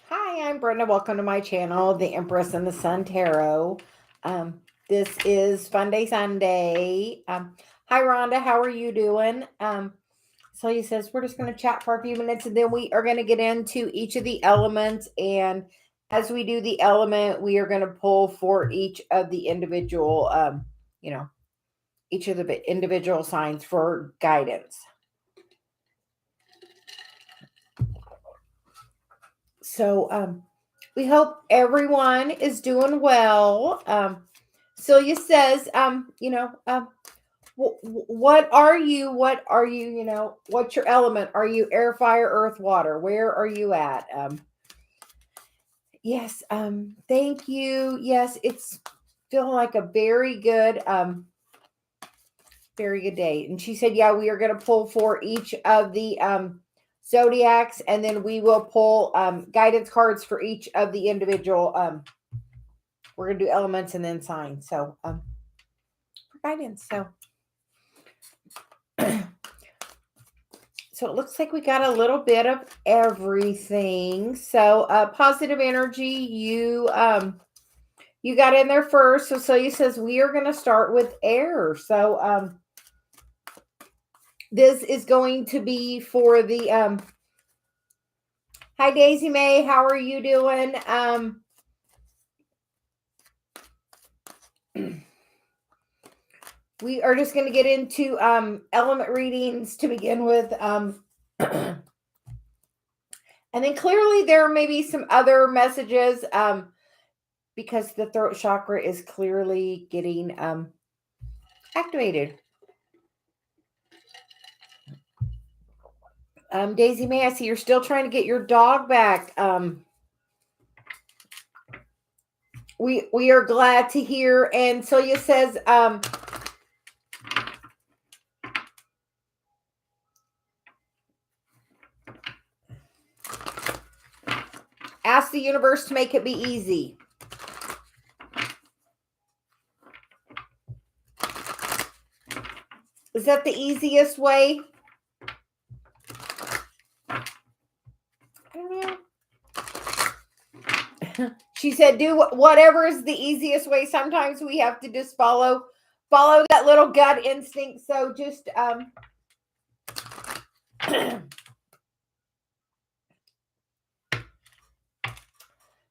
Hi, I'm Brenda. Welcome to my channel, the Empress and the Sun Tarot. This is FunDay Sunday. Hi, Rhonda. How are you doing? Celia says we're just going to chat for a few minutes, and then we are going to get into each of the elements. And as we do the element, we are going to pull for each of the individual, each of the individual signs for guidance. So we hope everyone is doing well. Celia says, what are you? What are you? What's your element? Are you air, fire, earth, water? Where are you at? Yes. Thank you. Yes, it's feeling like a very good day. And she said, yeah, we are going to pull for each of the zodiacs, and then we will pull guidance cards for each of the individual. We're going to do elements and then signs. So for guidance. So it looks like we got a little bit of everything. So positive energy, you got in there first. So Celia says we are going to start with air. So this is going to be for the hi Daisy May, how are you doing? We are just going to get into element readings to begin with. And then clearly there may be some other messages because the throat chakra is clearly getting activated. Daisy May, I see you're still trying to get your dog back. We are glad to hear. And Celia says, ask the universe to make it be easy. Is that the easiest way? I don't know. She said, do whatever is the easiest way. Sometimes we have to just follow that little gut instinct. So just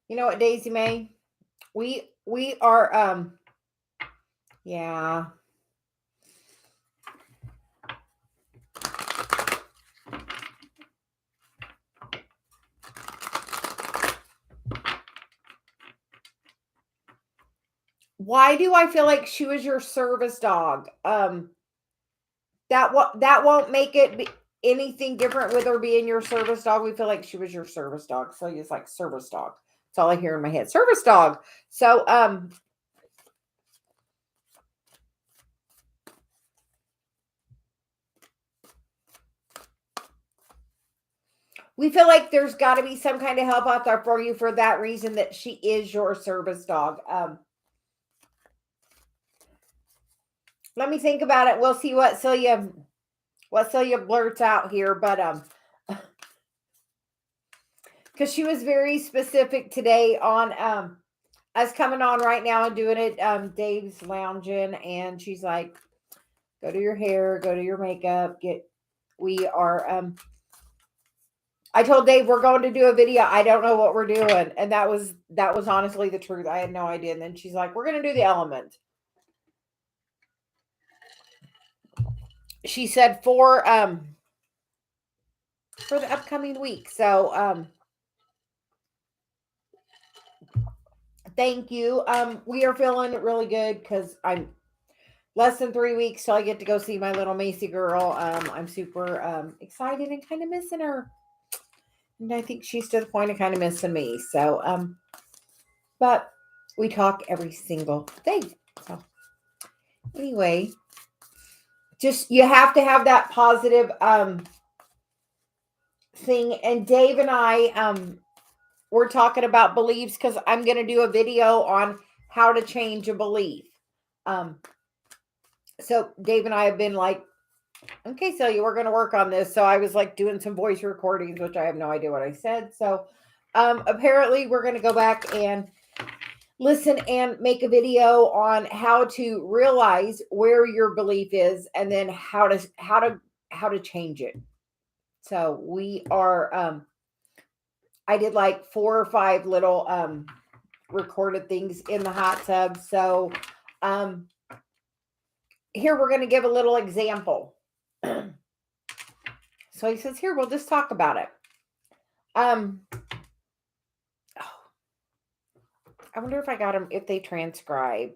you know what, Daisy May? We are yeah. Why do I feel like she was your service dog? That won't make it be anything different with her being your service dog. We feel like she was your service dog. So it's like service dog. That's all I hear in my head. Service dog. So we feel like there's got to be some kind of help out there for you for that reason, that she is your service dog. Let me think about it. We'll see what Celia blurts out here, but because she was very specific today on us coming on right now and doing it. Dave's lounging, and she's like, "Go do your hair, go do your makeup. We are." I told Dave we're going to do a video. I don't know what we're doing, and that was honestly the truth. I had no idea. And then she's like, "We're going to do the element." She said for the upcoming week. So thank you. We are feeling really good because I'm less than 3 weeks till I get to go see my little Macy girl. I'm super excited and kind of missing her. And I think she's to the point of kind of missing me. So but we talk every single day. So anyway, just you have to have that positive thing. And Dave and I we're talking about beliefs because I'm going to do a video on how to change a belief. So Dave and I have been like, okay, Celia, we're going to work on this. So I was like doing some voice recordings, which I have no idea what I said. So Apparently we're going to go back and listen and make a video on how to realize where your belief is and then how to change it. So we are I did like 4 or 5 little recorded things in the hot tub. So here we're going to give a little example. So he says, here, we'll just talk about it. I wonder if I got them, if they transcribe.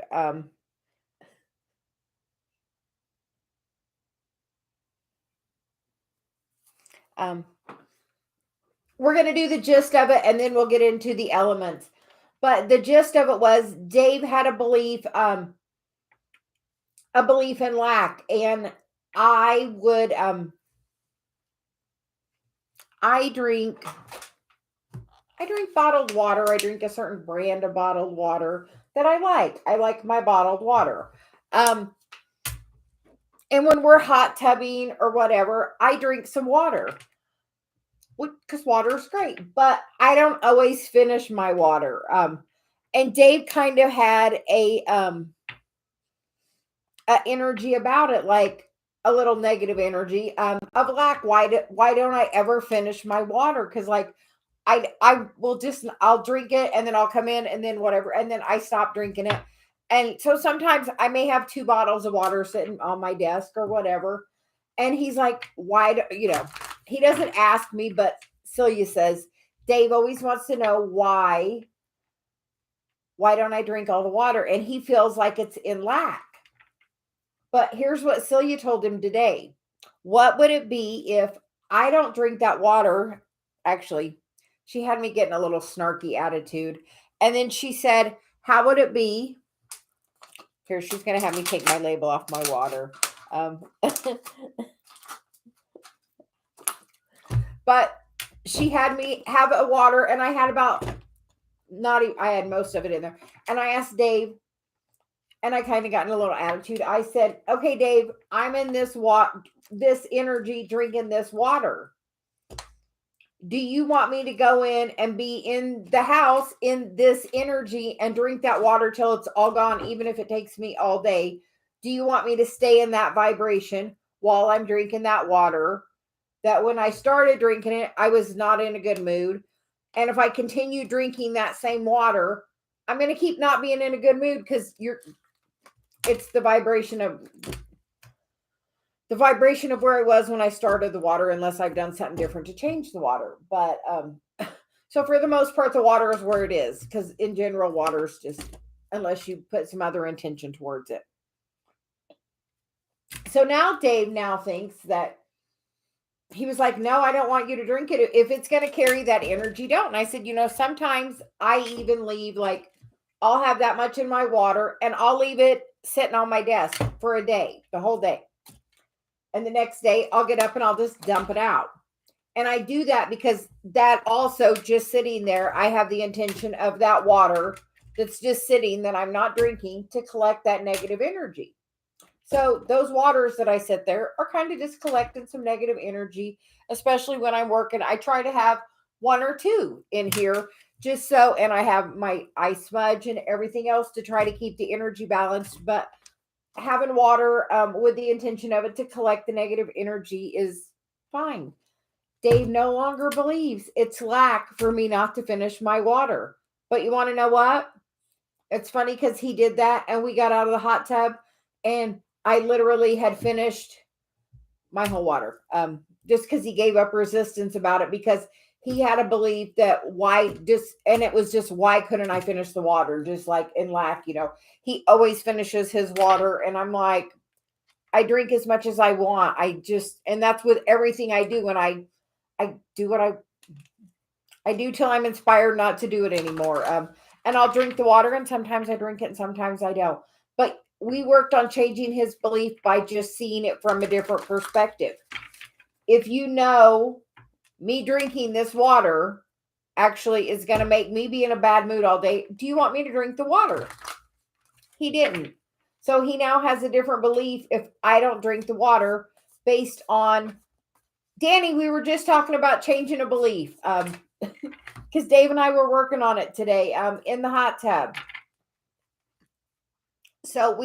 We're going to do the gist of it, and then we'll get into the elements. But the gist of it was Dave had a belief in lack, and I would I drink bottled water. I drink a certain brand of bottled water that I like. I like my bottled water. And when we're hot tubbing or whatever, I drink some water because water is great, but I don't always finish my water. And Dave kind of had a energy about it, like a little negative energy of lack. Why don't I ever finish my water? Because like I will just, I'll drink it and then I'll come in and then whatever, and then I stop drinking it. And so sometimes I may have 2 bottles of water sitting on my desk or whatever. And he's like, why do he doesn't ask me, but Celia says, Dave always wants to know why don't I drink all the water? And he feels like it's in lack. But here's what Celia told him today. What would it be if I don't drink that water? Actually, she had me getting a little snarky attitude. And then she said, how would it be? Here, she's going to have me take my label off my water. But she had me have a water, and I had I had most of it in there. And I asked Dave, and I kind of got in a little attitude. I said, okay, Dave, I'm in this energy drinking this water. Do you want me to go in and be in the house in this energy and drink that water till it's all gone, even if it takes me all day? Do you want me to stay in that vibration while I'm drinking that water? That when I started drinking it, I was not in a good mood. And if I continue drinking that same water, I'm going to keep not being in a good mood because it's the vibration of where I was when I started the water, unless I've done something different to change the water. But so for the most part, the water is where it is, because in general, water is just, unless you put some other intention towards it. So now Dave thinks that, he was like, no, I don't want you to drink it. If it's going to carry that energy, don't. And I said, sometimes I even leave, like, I'll have that much in my water and I'll leave it sitting on my desk for a day, the whole day. And the next day I'll get up and I'll just dump it out. And I do that because that also just sitting there, I have the intention of that water that's just sitting that I'm not drinking to collect that negative energy. So those waters that I sit there are kind of just collecting some negative energy, especially when I'm working. I try to have 1 or 2 in here just so, and I have my ice smudge and everything else to try to keep the energy balanced. But having water with the intention of it to collect the negative energy is fine. Dave no longer believes it's lack for me not to finish my water. But you want to know what? It's funny because he did that and we got out of the hot tub and I literally had finished my whole water just because he gave up resistance about it, because he had a belief that it was just, why couldn't I finish the water? Just like in lack, he always finishes his water. And I'm like, I drink as much as I want. And that's with everything I do. And I do what I do till I'm inspired not to do it anymore. And I'll drink the water, and sometimes I drink it and sometimes I don't. But we worked on changing his belief by just seeing it from a different perspective. If me drinking this water actually is going to make me be in a bad mood all day, do you want me to drink the water? He didn't. So he now has a different belief if I don't drink the water based on, Danny, we were just talking about changing a belief. because Dave and I were working on it today in the hot tub. So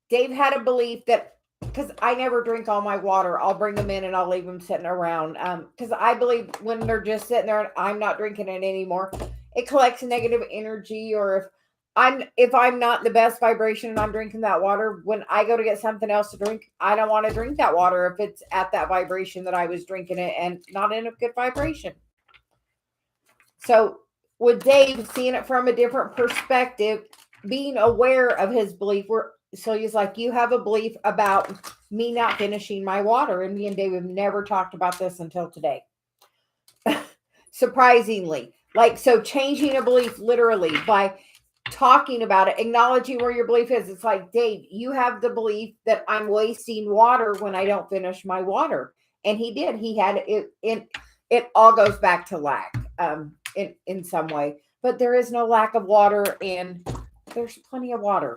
Dave had a belief that, because I never drink all my water, I'll bring them in and I'll leave them sitting around. Because I believe when they're just sitting there and I'm not drinking it anymore, it collects negative energy. Or if I'm not in the best vibration and I'm drinking that water, when I go to get something else to drink, I don't want to drink that water if it's at that vibration that I was drinking it and not in a good vibration. So with Dave seeing it from a different perspective, being aware of his belief, so he's like, you have a belief about me not finishing my water. And me and Dave have never talked about this until today. Surprisingly. Like, so changing a belief literally by talking about it, acknowledging where your belief is. It's like, Dave, you have the belief that I'm wasting water when I don't finish my water. And he did. He had it. It all goes back to lack in some way. But there is no lack of water, and there's plenty of water.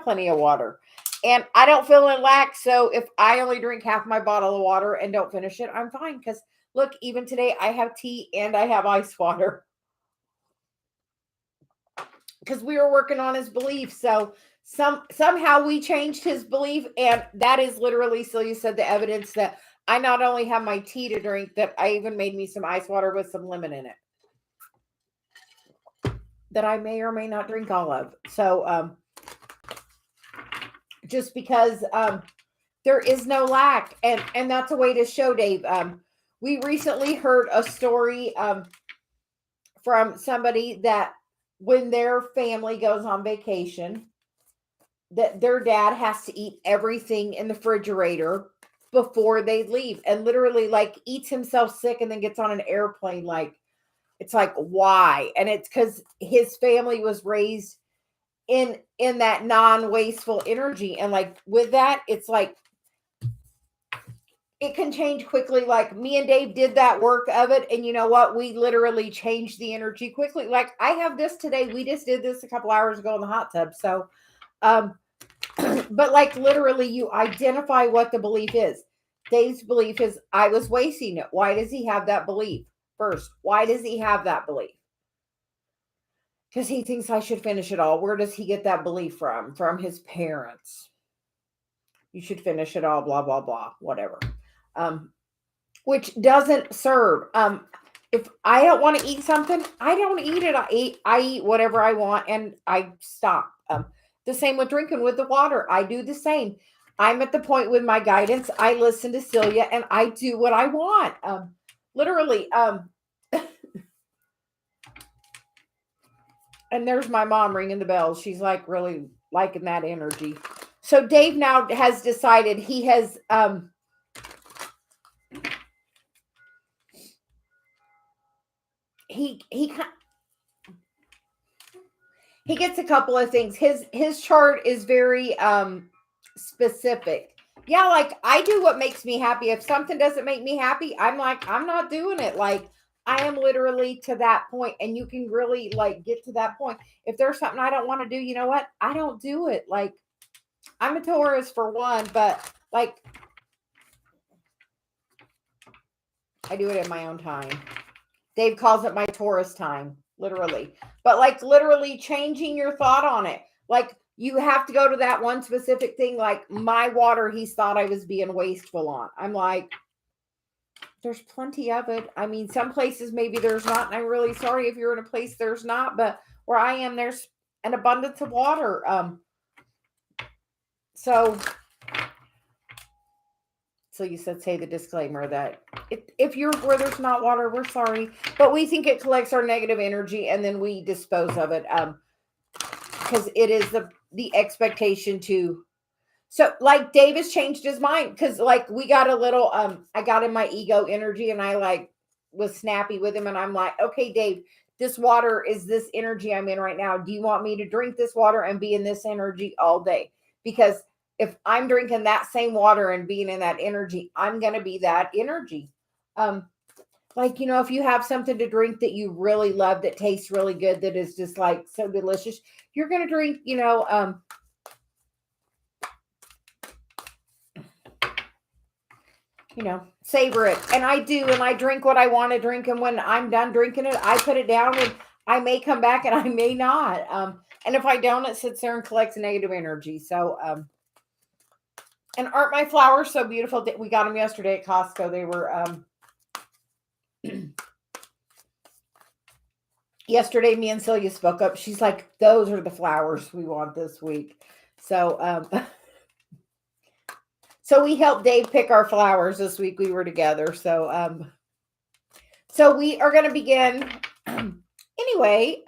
Plenty of water. And I don't feel in lack. So if I only drink half my bottle of water and don't finish it, I'm fine. Because look, even today I have tea and I have ice water. Because we were working on his belief. So somehow we changed his belief. And that is literally, Celia said, the evidence that I not only have my tea to drink, that I even made me some ice water with some lemon in it. That I may or may not drink all of. So just because there is no lack. And that's a way to show Dave. We recently heard a story from somebody that when their family goes on vacation, that their dad has to eat everything in the refrigerator before they leave, and literally like eats himself sick and then gets on an airplane. Like, it's like, why? And it's because his family was raised in that non-wasteful energy. And like with that, it's like it can change quickly. Like me and Dave did that work of it, and you know what, we literally changed the energy quickly. Like I have this today, we just did this a couple hours ago in the hot tub. So but like literally you identify what the belief is. Dave's belief is I was wasting it. Why does he have that belief? First, why does he have that belief? Because he thinks I should finish it all. Where does he get that belief from? From his parents. You should finish it all, blah, blah, blah, whatever. Which doesn't serve. If I don't want to eat something, I don't eat it. I eat whatever I want and I stop. The same with drinking with the water. I do the same. I'm at the point with my guidance. I listen to Celia and I do what I want. Literally. And there's my mom ringing the bell. She's like really liking that energy. So Dave now has decided he has he gets a couple of things. His chart is very specific. Yeah, like I do what makes me happy. If something doesn't make me happy, I'm like, I'm not doing it. Like I am literally to that point, and you can really like get to that point. If there's something I don't want to do, you know what? I don't do it. Like I'm a Taurus for one, but like I do it in my own time. Dave calls it my Taurus time, literally. But like literally changing your thought on it. Like you have to go to that one specific thing. Like my water, he's thought I was being wasteful on. I'm like, there's plenty of it. I mean, some places maybe there's not. And I'm really sorry if you're in a place there's not. But where I am, there's an abundance of water. So you said say the disclaimer that if you're where there's not water, we're sorry, but we think it collects our negative energy and then we dispose of it because it is the expectation to. So like Davis changed his mind because like we got a little I got in my ego energy and I like was snappy with him and I'm like, okay, Dave, this water is this energy I'm in right now. Do you want me to drink this water and be in this energy all day? Because if I'm drinking that same water and being in that energy, I'm going to be that energy. Like, you know, if you have something to drink that you really love, that tastes really good, that is just like so delicious, you're going to drink, you know, savor it. And I do, and I drink what I want to drink. And when I'm done drinking it, I put it down, and I may come back and I may not. And if I don't, it sits there and collects negative energy. So, and aren't my flowers so beautiful? We got them yesterday at Costco. They were, yesterday me and Celia spoke up. She's like, those are the flowers we want this week. So, so we helped Dave pick our flowers this week. We were together. So, so we are going to begin. Anyway,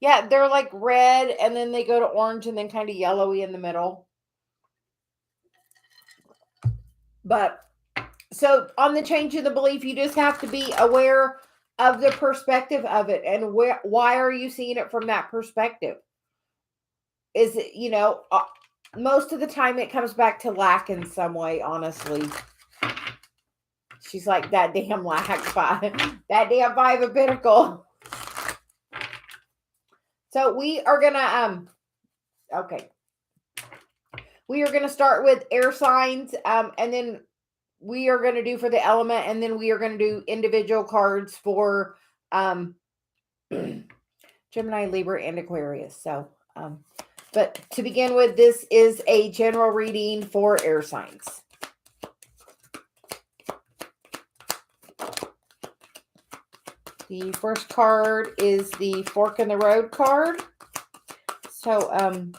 yeah, they're like red, and then they go to orange, and then kind of yellowy in the middle. But so on the change of the belief, you just have to be aware of the perspective of it, and why are you seeing it from that perspective? Is it, most of the time it comes back to lack in some way, honestly. She's like, that damn lack five, that damn Five of Pentacles. So we are gonna okay. We are gonna start with air signs, and then we are gonna do for the element, and then we are gonna do individual cards for Gemini, Libra, and Aquarius. So but to begin with, this is a general reading for air signs. The first card is the Fork in the Road card. So,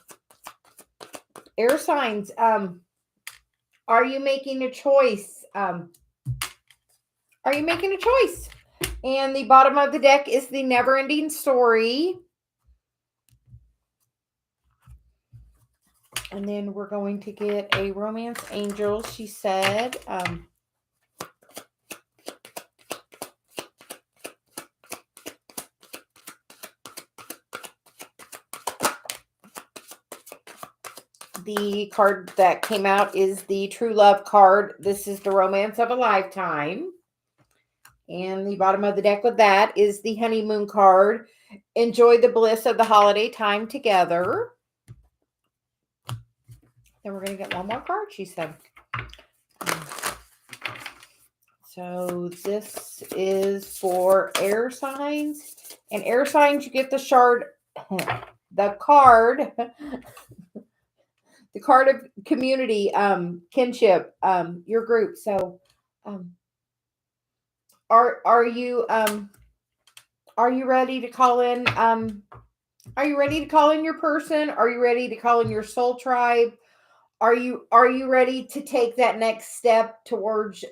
air signs, are you making a choice? Are you making a choice? And the bottom of the deck is the never-ending story. And then we're going to get a romance angel, she said. The card that came out is the True Love card. This is the Romance of a Lifetime. And the bottom of the deck with that is the Honeymoon card. Enjoy the bliss of the holiday time together. Then we're going to get one more card, she said. So this is for air signs. And air signs, you get the card. The card of community, kinship, your group. So, are you ready to call in? Are you ready to call in your person? Are you ready to call in your soul tribe? Are you ready to take that next step towards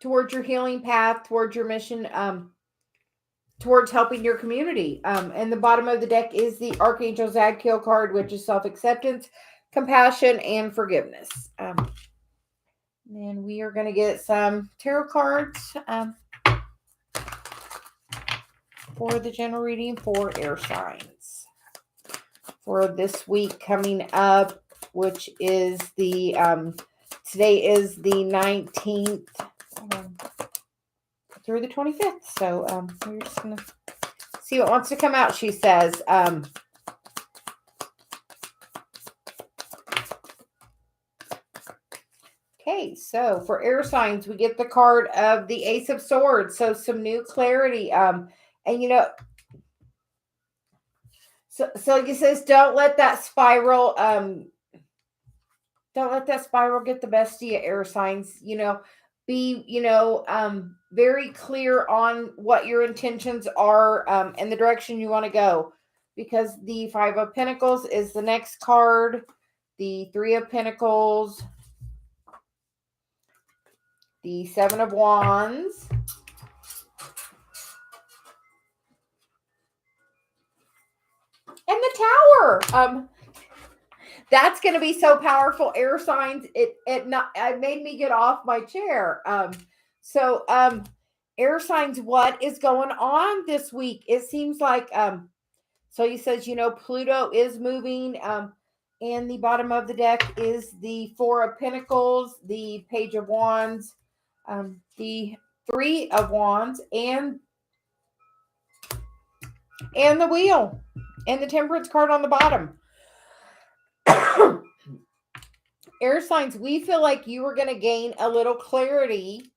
your healing path, towards your mission, towards helping your community? And the bottom of the deck is the Archangel Zadkiel card, which is self-acceptance, compassion, and forgiveness. And we are going to get some tarot cards for the general reading for air signs for this week coming up, which is the today is the 19th through the 25th. So we're just going to see what wants to come out, she says. Okay, so for air signs, we get the card of the Ace of Swords. So some new clarity. And so it says, don't let that spiral get the best of you, air signs. Be very clear on what your intentions are and the direction you want to go, because the Five of Pentacles is the next card, the Three of Pentacles, the Seven of Wands, and the Tower. That's going to be so powerful, air signs. It made me get off my chair. So air signs, what is going on this week? It seems like so he says, Pluto is moving. And the bottom of the deck is the Four of Pentacles, the Page of Wands, the Three of Wands, and the Wheel, and the Temperance card on the bottom. Air signs, we feel like you are going to gain a little clarity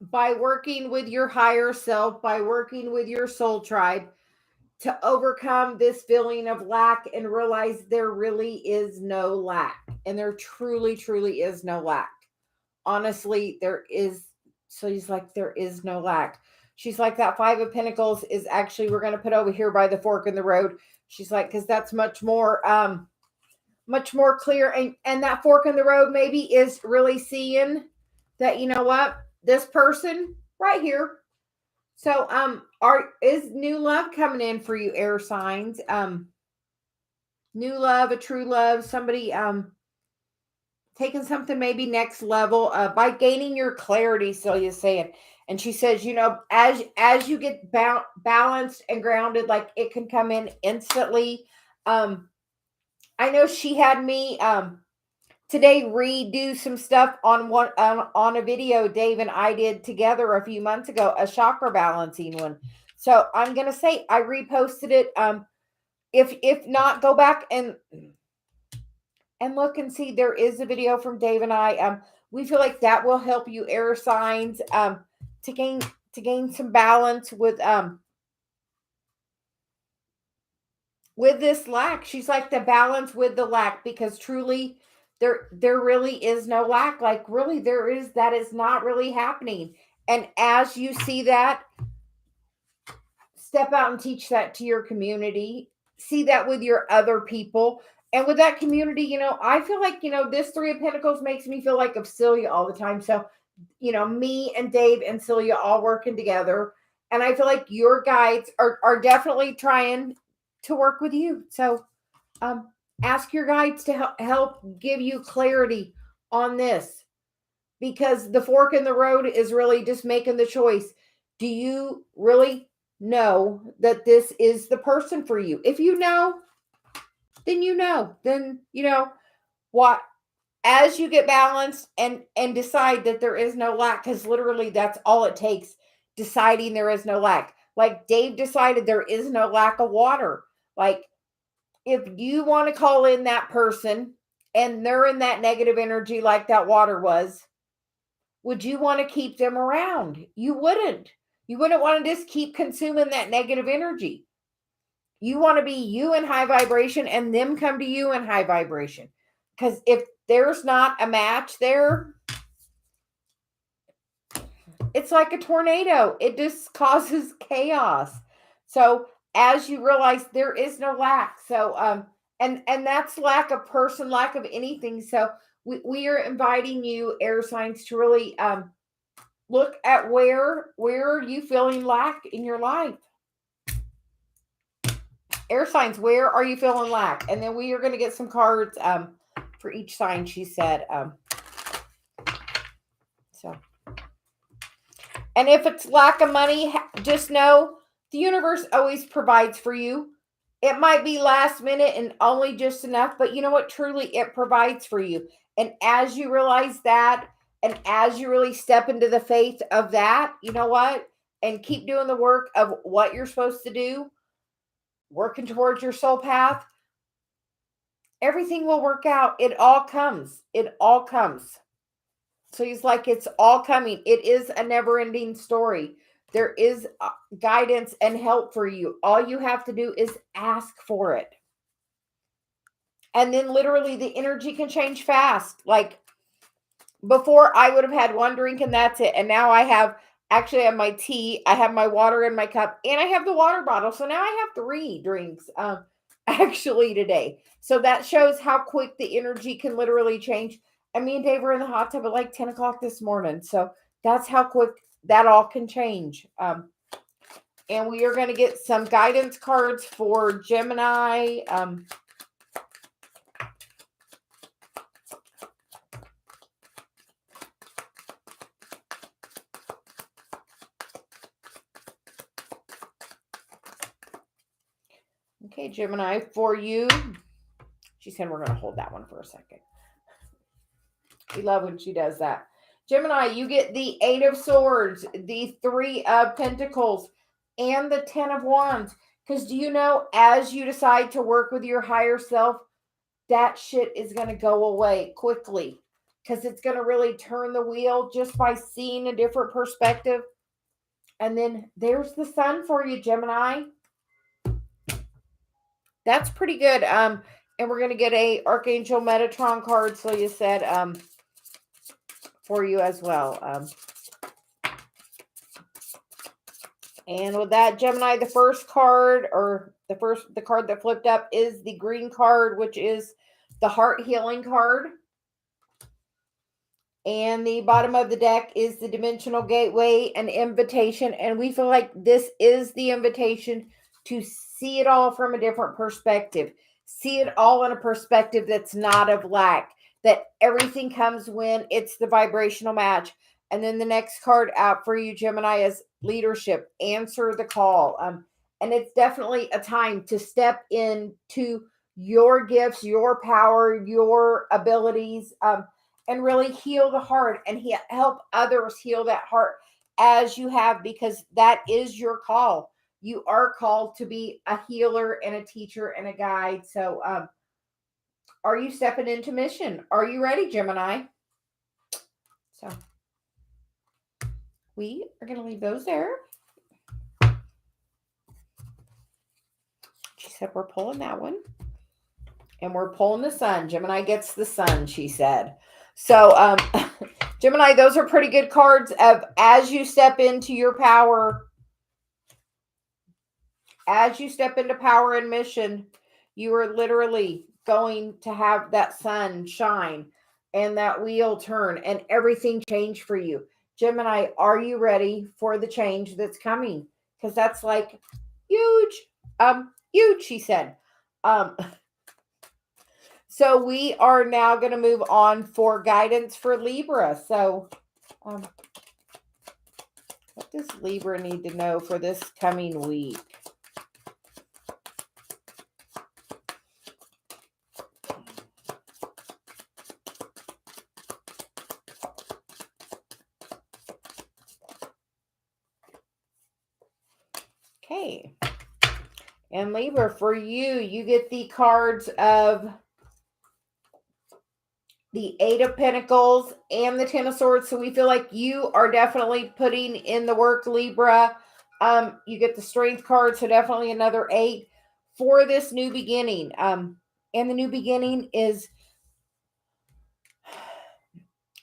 by working with your higher self, by working with your soul tribe to overcome this feeling of lack and realize there really is no lack. And there truly, truly is no lack. Honestly, there is. So he's like, there is no lack. She's like, that Five of Pentacles is actually, we're going to put over here by the fork in the road. She's like, because that's much more clear. And that fork in the road maybe is really seeing that, you know what, this person right here. So is new love coming in for you, air signs? New love, a true love, somebody taking something maybe next level by gaining your clarity, Celia's saying. And she says, you know, as you get balanced and grounded, like it can come in instantly. I know she had me today redo some stuff on a video Dave and I did together a few months ago, a chakra balancing one. So I'm gonna say I reposted it. If not, go back and look and see. There is a video from Dave and I. We feel like that will help you, air signs, to gain some balance with this lack. She's like, the balance with the lack, because truly there really is no lack. Like really that is not really happening. And as you see that, step out and teach that to your community. See that with your other people. And with that community, you know, I feel like, you know, this Three of Pentacles makes me feel like of Celia all the time. So, you know, me and Dave and Celia all working together. And I feel like your guides are definitely trying to work with you. So ask your guides to help give you clarity on this, because the fork in the road is really just making the choice. Do you really know that this is the person for you? If you know, then you know. Then you know what, as you get balanced and decide that there is no lack, because literally that's all it takes, deciding there is no lack. Like Dave decided there is no lack of water. Like if you want to call in that person and they're in that negative energy like that water was, would you want to keep them around? You wouldn't. You wouldn't want to just keep consuming that negative energy. You want to be you in high vibration and them come to you in high vibration. Because if there's not a match there, it's like a tornado. It just causes chaos. So as you realize there is no lack. So and that's lack of person, lack of anything. So we are inviting you, air signs, to really look at where are you feeling lack in your life. Air signs, where are you feeling lack? And then we are going to get some cards for each sign, she said. So, and if it's lack of money, just know the universe always provides for you. It might be last minute and only just enough, but you know what? Truly, it provides for you. And as you realize that, and as you really step into the faith of that, you know what? And keep doing the work of what you're supposed to do, working towards your soul path, everything will work out. It all comes. It all comes. So he's like, it's all coming. It is a never-ending story. There is guidance and help for you. All you have to do is ask for it. And then literally the energy can change fast. Like before, I would have had one drink and that's it. And now I have my tea, I have my water in my cup, and I have the water bottle. So now I have 3 drinks actually today. So that shows how quick the energy can literally change. And me and Dave were in the hot tub at like 10 o'clock this morning. So that's how quick that all can change. And we are going to get some guidance cards for Gemini. Okay, Gemini, for you. She said we're going to hold that one for a second. We love when she does that. Gemini, you get the 8 of Swords, the 3 of Pentacles, and the 10 of Wands. Because do you know, as you decide to work with your higher self, that shit is going to go away quickly. Because it's going to really turn the wheel just by seeing a different perspective. And then there's the sun for you, Gemini. That's pretty good. And we're going to get a Archangel Metatron card, so you said, for you as well. And with that, Gemini, the first card, or the card that flipped up is the green card, which is the heart healing card. And the bottom of the deck is the dimensional gateway, an invitation. And we feel like this is the invitation to see it all from a different perspective. See it all in a perspective that's not of lack, that everything comes when it's the vibrational match. And then the next card out for you, Gemini, is leadership. Answer the call. And it's definitely a time to step into your gifts, your power, your abilities, and really heal the heart and help others heal that heart as you have, because that is your call. You are called to be a healer and a teacher and a guide. So are you stepping into mission? Are you ready, Gemini? So we are going to leave those there. She said we're pulling that one. And we're pulling the sun. Gemini gets the sun, she said. So, Gemini, those are pretty good cards of as you step into your power, as you step into power and mission, you are literally going to have that sun shine and that wheel turn and everything change for you. Gemini, are you ready for the change that's coming? Because that's like huge, huge, she said. So we are now going to move on for guidance for Libra. So what does Libra need to know for this coming week? Okay. And Libra, for you, you get the cards of the Eight of Pentacles and the Ten of Swords. So we feel like you are definitely putting in the work, Libra. You get the Strength card, so definitely another 8 for this new beginning. And the new beginning is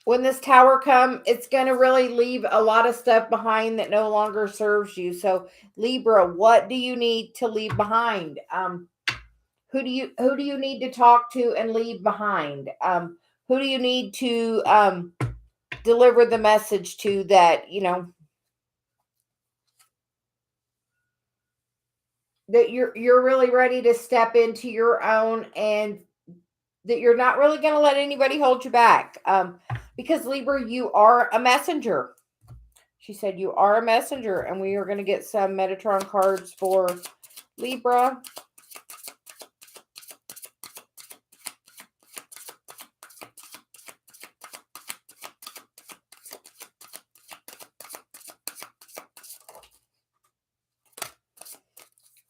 when this Tower comes, it's going to really leave a lot of stuff behind that no longer serves you. So Libra, what do you need to leave behind? Who do you need to talk to and leave behind? Who do you need to deliver the message to that, you know, that you're really ready to step into your own, and that you're not really going to let anybody hold you back. Because Libra, you are a messenger. She said you are a messenger, and we are going to get some Metatron cards for Libra.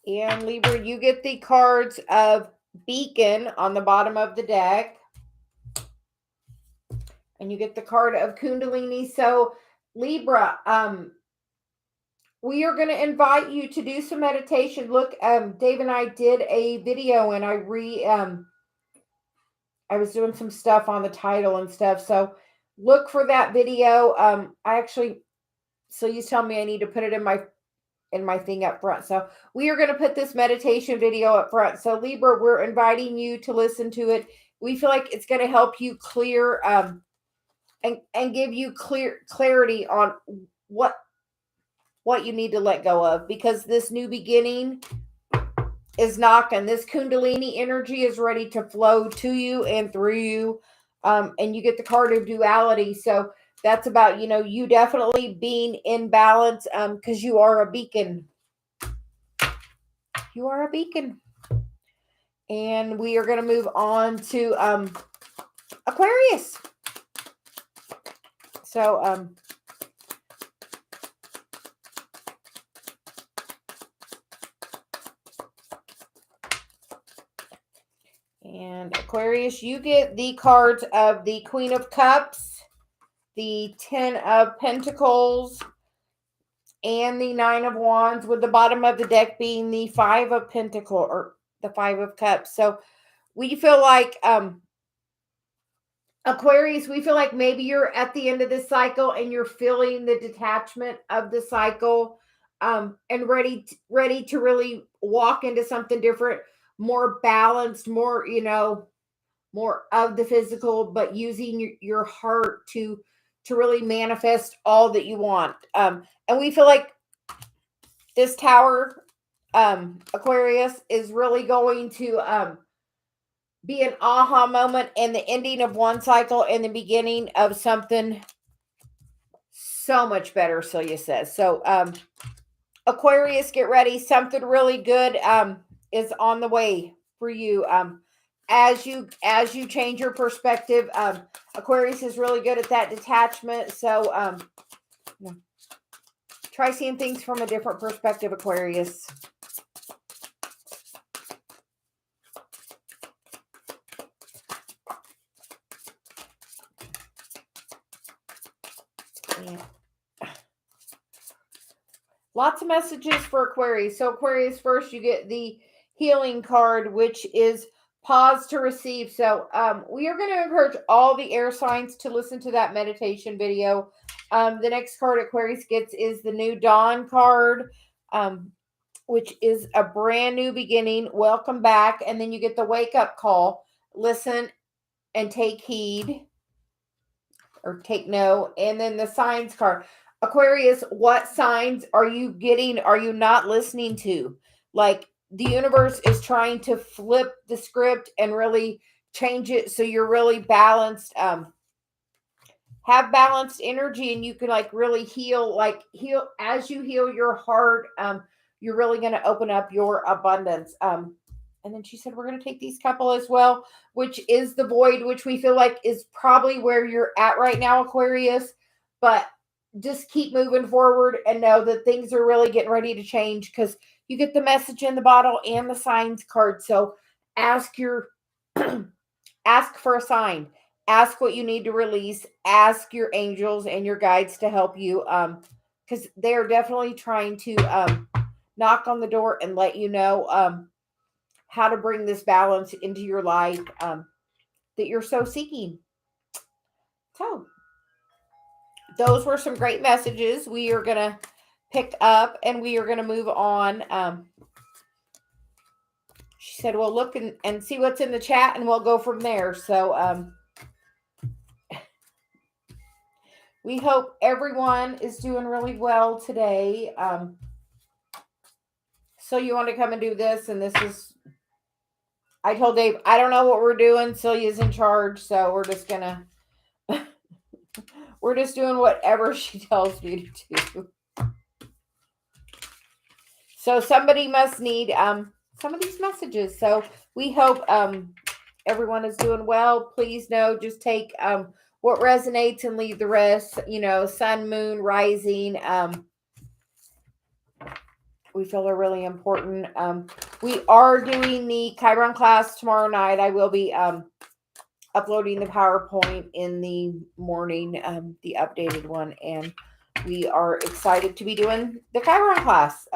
And Libra, you get the cards of Beacon on the bottom of the deck. And you get the card of Kundalini. So Libra, we are going to invite you to do some meditation. Look, Dave and I did a video, and I was doing some stuff on the title and stuff. So look for that video. So you tell me I need to put it in my thing up front. So we are going to put this meditation video up front. So Libra, we're inviting you to listen to it. We feel like it's going to help you clear, and give you clarity on what you need to let go of, because this new beginning is knocking. This Kundalini energy is ready to flow to you and through you. And you get the card of duality. So that's about, you definitely being in balance, because you are a beacon. You are a beacon. And we are going to move on to Aquarius. So Aquarius, you get the cards of the Queen of Cups, the Ten of Pentacles, and the Nine of Wands, with the bottom of the deck being the Five of Pentacles, or the Five of Cups. So we feel like, Aquarius, we feel like maybe you're at the end of this cycle and you're feeling the detachment of the cycle, and ready to really walk into something different, more balanced, more, more of the physical, but using your heart to really manifest all that you want. And we feel like this Tower, Aquarius, is really going to be an aha moment and the ending of one cycle and the beginning of something so much better, Celia says. So Aquarius, get ready. Something really good is on the way for you. As you change your perspective, Aquarius is really good at that detachment. So try seeing things from a different perspective, Aquarius. Yeah. Lots of messages for Aquarius. So Aquarius, first you get the healing card, which is pause to receive. So we are going to encourage all the air signs to listen to that meditation video. The next card Aquarius gets is the New Dawn card, which is a brand new beginning. Welcome back. And then you get the wake up call. Listen and take heed, or take note. And then the signs card. Aquarius, what signs are you getting? Are you not listening to? Like, the universe is trying to flip the script and really change it so you're really balanced. Have balanced energy, and you can really heal as you heal your heart. You're really going to open up your abundance. And then she said, we're going to take these couple as well, which is the Void, which we feel like is probably where you're at right now, Aquarius. But just keep moving forward and know that things are really getting ready to change, because you get the message in the bottle and the signs card. So ask ask for a sign. Ask what you need to release. Ask your angels and your guides to help you, because they're definitely trying to knock on the door and let you know how to bring this balance into your life that you're so seeking. So those were some great messages. We are going to pick up and we are going to move on. She said, well, look and see what's in the chat and we'll go from there. So we hope everyone is doing really well today. So you want to come and do this, and this is, I told Dave, I don't know what we're doing. Celia's in charge, so we're just gonna we're just doing whatever she tells me to do. So somebody must need some of these messages. So we hope everyone is doing well. Please know, just take what resonates and leave the rest. Sun, moon, rising, we feel are really important. We are doing the Chiron class tomorrow night. I will be uploading the PowerPoint in the morning, the updated one, and we are excited to be doing the Chiron class.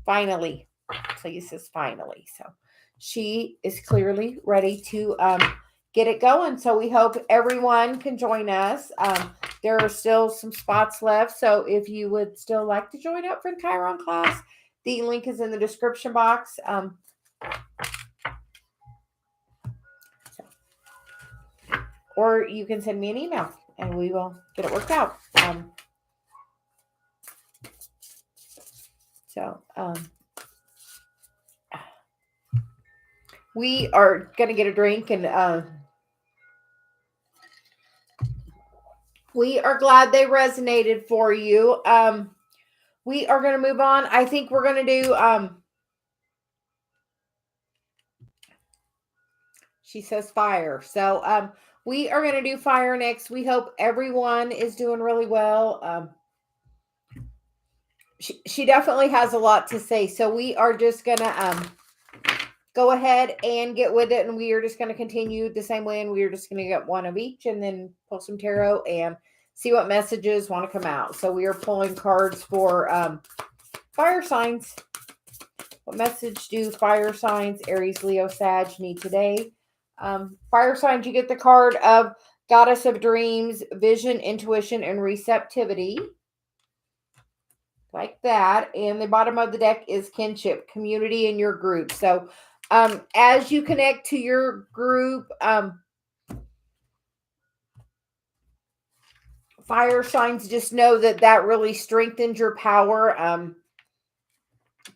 Finally. So he says finally. So she is clearly ready to get it going. So we hope everyone can join us. There are still some spots left. So if you would still like to join up for the Chiron class, the link is in the description box. Or you can send me an email and we will get it worked out. We are going to get a drink, and we are glad they resonated for you. We are going to move on. I think we're going to do, she says fire. So we are going to do fire next. We hope everyone is doing really well. She definitely has a lot to say. So we are just going to go ahead and get with it. And we are just going to continue the same way. And we are just going to get one of each and then pull some tarot and see what messages want to come out. So we are pulling cards for fire signs. What message do fire signs, Aries, Leo, Sag need today? Fire signs, you get the card of Goddess of Dreams, Vision, Intuition, and Receptivity. Like that. And the bottom of the deck is Kinship, Community, in your group. So as you connect to your group, fire signs, just know that that really strengthens your power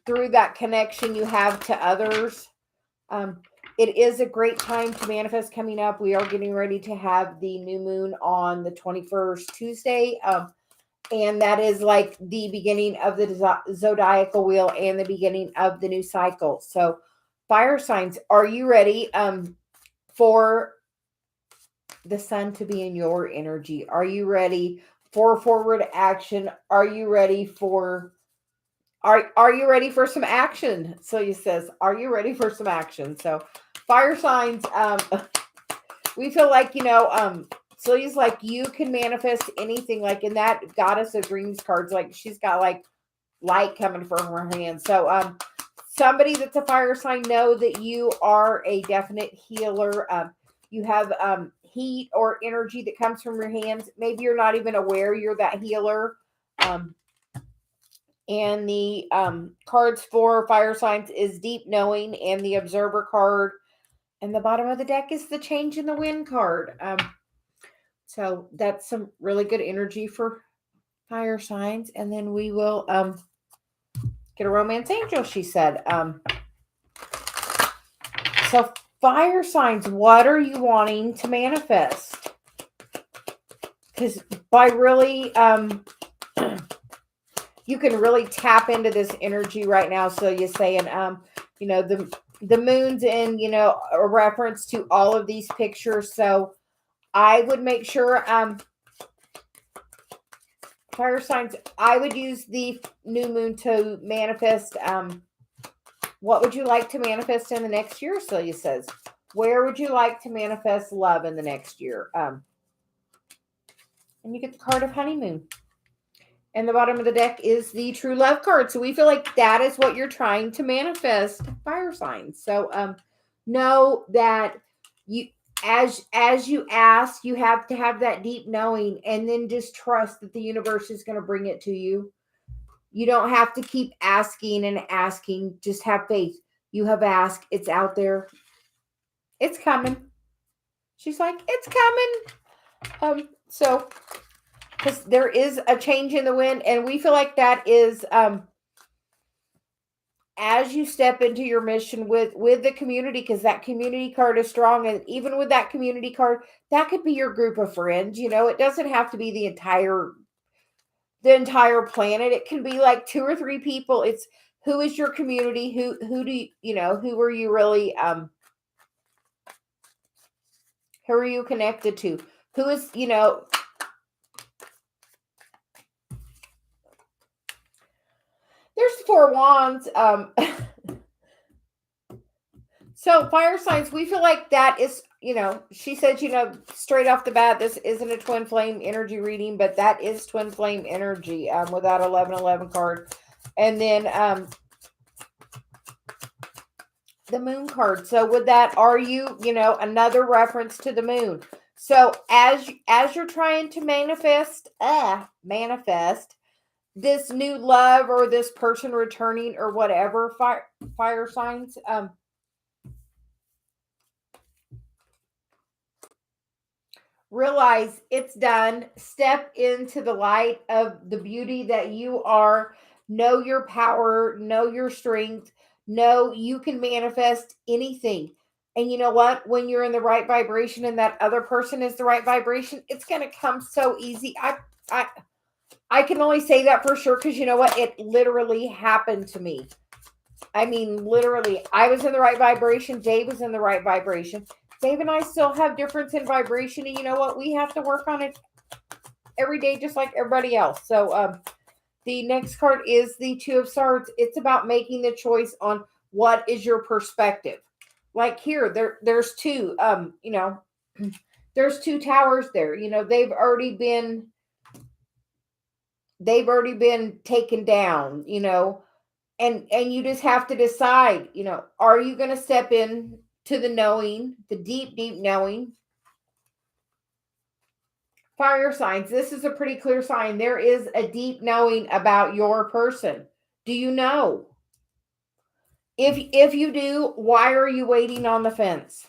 through that connection you have to others. It is a great time to manifest coming up. We are getting ready to have the new moon on the 21st, Tuesday. And that is like the beginning of the zodiacal wheel and the beginning of the new cycle. So fire signs, are you ready for the sun to be in your energy? Are you ready for forward action? Are you ready for are you ready for some action? Celia says, are you ready for some action? So fire signs, we feel like, Celia's like, you can manifest anything, like in that Goddess of Dreams cards, like she's got like light coming from her hand. So somebody that's a fire sign, know that you are a definite healer. You have heat or energy that comes from your hands. Maybe you're not even aware you're that healer. And the cards for fire signs is Deep Knowing and the Observer card. And the bottom of the deck is the Change in the Wind card. So that's some really good energy for fire signs. And then we will get a romance angel, she said. So fire signs, what are you wanting to manifest? Because by really... you can really tap into this energy right now. So you're saying, the moon's in, a reference to all of these pictures. So I would make sure, fire signs, I would use the new moon to manifest. What would you like to manifest in the next year? Celia says, where would you like to manifest love in the next year? And you get the card of honeymoon. And the bottom of the deck is the True Love card. So we feel like that is what you're trying to manifest, fire signs. So know that you, as you ask, you have to have that deep knowing, and then just trust that the universe is going to bring it to you. You don't have to keep asking and asking. Just have faith. You have asked. It's out there. It's coming. She's like, it's coming. So... because there is a change in the wind, and we feel like that is as you step into your mission with the community, because that community card is strong. And even with that community card, that could be your group of friends. It doesn't have to be the entire planet. It can be like 2 or 3 people. It's who is your community, who do who are you really who are you connected to, who is there's 4 wands. So fire signs, we feel like that is, she said, straight off the bat, this isn't a twin flame energy reading, but that is twin flame energy with that 1111 card. And then the moon card. So with that, are you, another reference to the moon. So as you're trying to manifest this new love or this person returning or whatever, fire signs, realize it's done. Step into the light of the beauty that you are. Know your power, know your strength, know you can manifest anything. And you know what? When you're in the right vibration and that other person is the right vibration, it's going to come so easy. I can only say that for sure, because you know what? It literally happened to me. I mean, literally, I was in the right vibration. Dave was in the right vibration. Dave and I still have difference in vibration. And you know what? We have to work on it every day, just like everybody else. So the next card is the 2 of Swords. It's about making the choice on what is your perspective. Like here, there's two, there's two towers there. They've already been taken down, and you just have to decide, are you going to step in to the knowing, the deep, deep knowing? Fire signs. This is a pretty clear sign. There is a deep knowing about your person. Do you know? If you do, why are you waiting on the fence?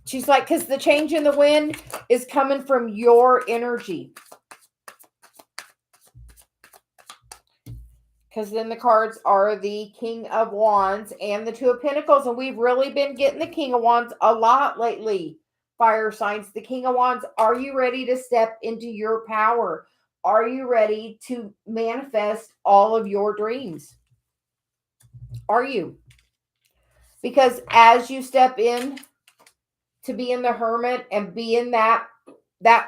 She's like, because the change in the wind is coming from your energy. Because then the cards are the King of Wands and the Two of Pentacles. And we've really been getting the King of Wands a lot lately. Fire signs. The King of Wands. Are you ready to step into your power? Are you ready to manifest all of your dreams? Are you? Because as you step in to be in the Hermit and be in that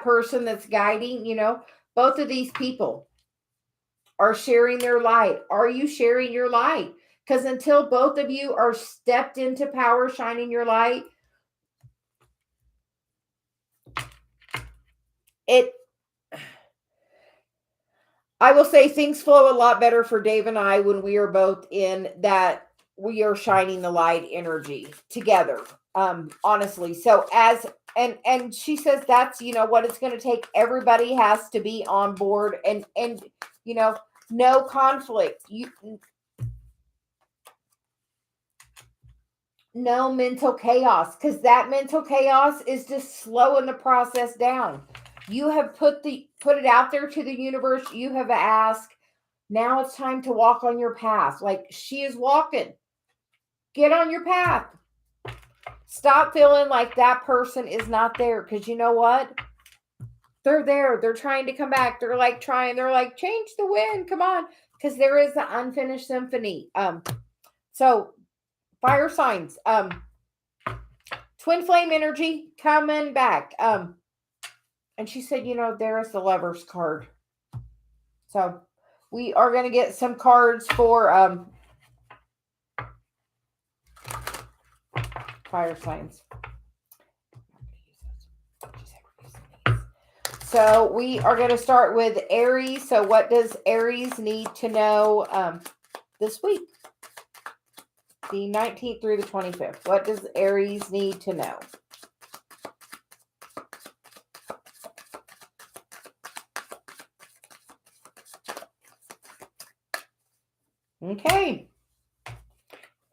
person that's guiding, both of these people are sharing their light. Are you sharing your light? Because until both of you are stepped into power, shining your light, I will say things flow a lot better for Dave and I when we are both in that we are shining the light energy together. Honestly. So and she says that's what it's going to take. Everybody has to be on board and no conflict. No mental chaos, because that mental chaos is just slowing the process down. You have put it out there to the universe. You have asked. Now it's time to walk on your path. Like she is walking. Get on your path. Stop feeling like that person is not there, because you know what? They're there. They're trying to come back. They're like change the wind. Come on, because there is the unfinished symphony. So fire signs. Twin flame energy coming back. And she said, there is the Lovers card. So we are going to get some cards for fire signs. So we are going to start with Aries. So what does Aries need to know this week? The 19th through the 25th. What does Aries need to know? Okay.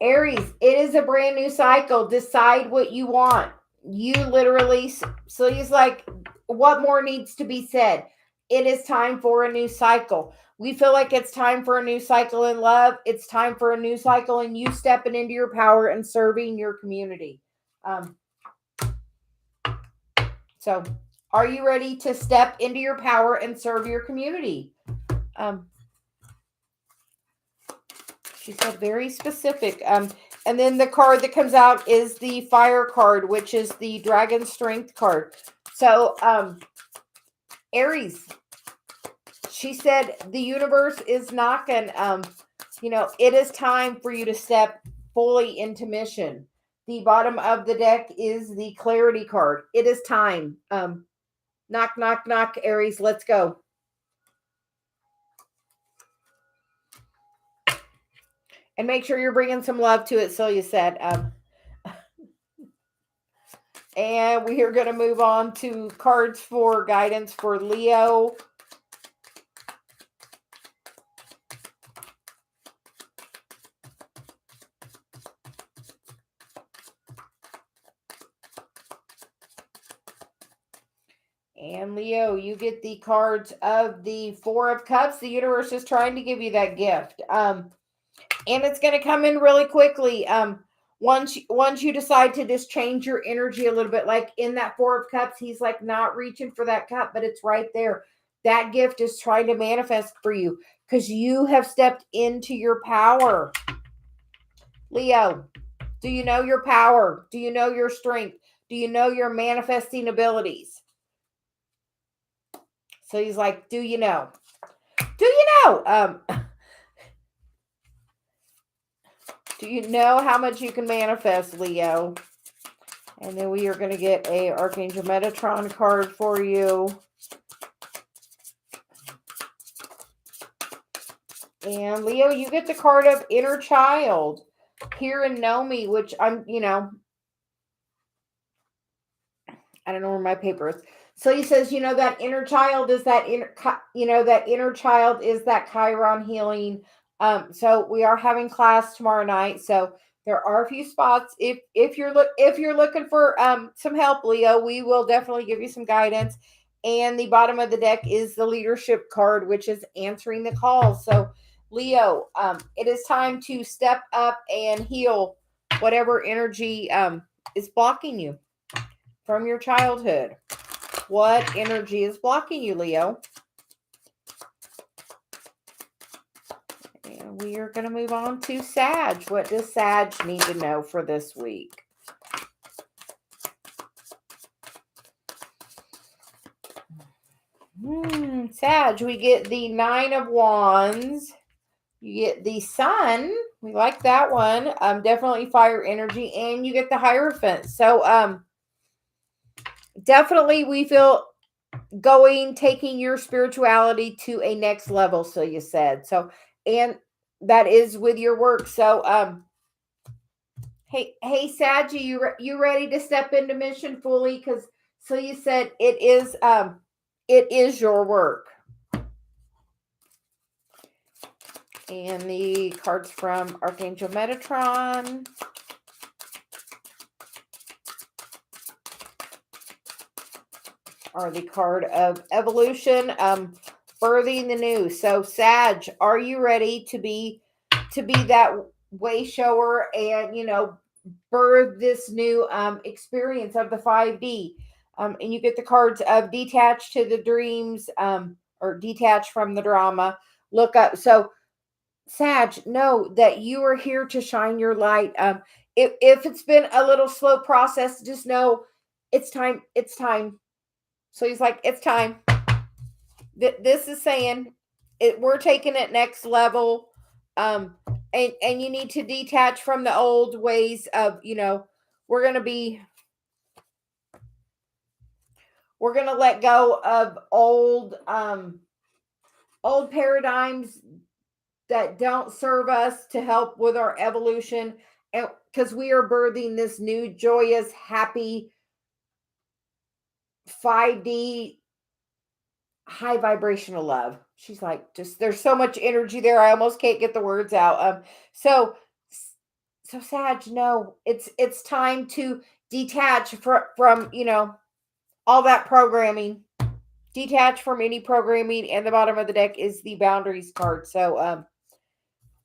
Aries, it is a brand new cycle. Decide what you want. You literally, Celia's like, what more needs to be said? It is time for a new cycle. We feel like it's time for a new cycle in love. It's time for a new cycle in you stepping into your power and serving your community. So are you ready to step into your power and serve your community? She said very specific. And then the card that comes out is the Fire card, which is the Dragon Strength card. So Aries, she said the universe is knocking. It is time for you to step fully into mission. The bottom of the deck is the Clarity card. It is time. Knock, knock, knock, Aries. Let's go. And make sure you're bringing some love to it, Celia said. And we are going to move on to cards for guidance for Leo. And Leo, you get the cards of the Four of Cups. The universe is trying to give you that gift. And it's going to come in really quickly. Once you decide to just change your energy a little bit, like in that Four of Cups, he's like not reaching for that cup, but it's right there. That gift is trying to manifest for you because you have stepped into your power. Leo, do you know your power? Do you know your strength? Do you know your manifesting abilities? So he's like, do you know? Do you know? Do you know how much you can manifest, Leo? And then we are going to get a Archangel Metatron card for you. And Leo, you get the card of Inner Child. Hear and know me, which I'm, I don't know where my paper is. So he says, that inner child is that that inner child is that Chiron healing. So we are having class tomorrow night. So there are a few spots. If you're looking for some help, Leo, we will definitely give you some guidance. And the bottom of the deck is the leadership card, which is answering the call. So Leo, it is time to step up and heal whatever energy is blocking you from your childhood. What energy is blocking you, Leo? And we are going to move on to Sag. What does Sag need to know for this week? Sag, we get the 9 of Wands. You get the Sun. We like that one. Definitely fire energy. And you get the Hierophant. So, definitely we feel taking your spirituality to a next level, so you said. So, and that is with your work. So, hey, Sag, you ready to step into mission fully? Because so you said it is your work. And the cards from Archangel Metatron. Are the card of evolution, birthing the new. So Sag, are you ready to be that way shower and birth this new experience of the 5D? And you get the cards of detached to the dreams, or detached from the drama. Look up. So Sag, know that you are here to shine your light. If it's been a little slow process, just know it's time. It's time. So he's like, it's time. This is saying we're taking it next level. And you need to detach from the old ways of, we're going to let go of old paradigms that don't serve us to help with our evolution. And because we are birthing this new, joyous, happy 5D high vibrational love. She's like, just there's so much energy there. I almost can't get the words out. So Sag, no, it's time to detach from all that programming. Detach from any programming, and the bottom of the deck is the boundaries card. So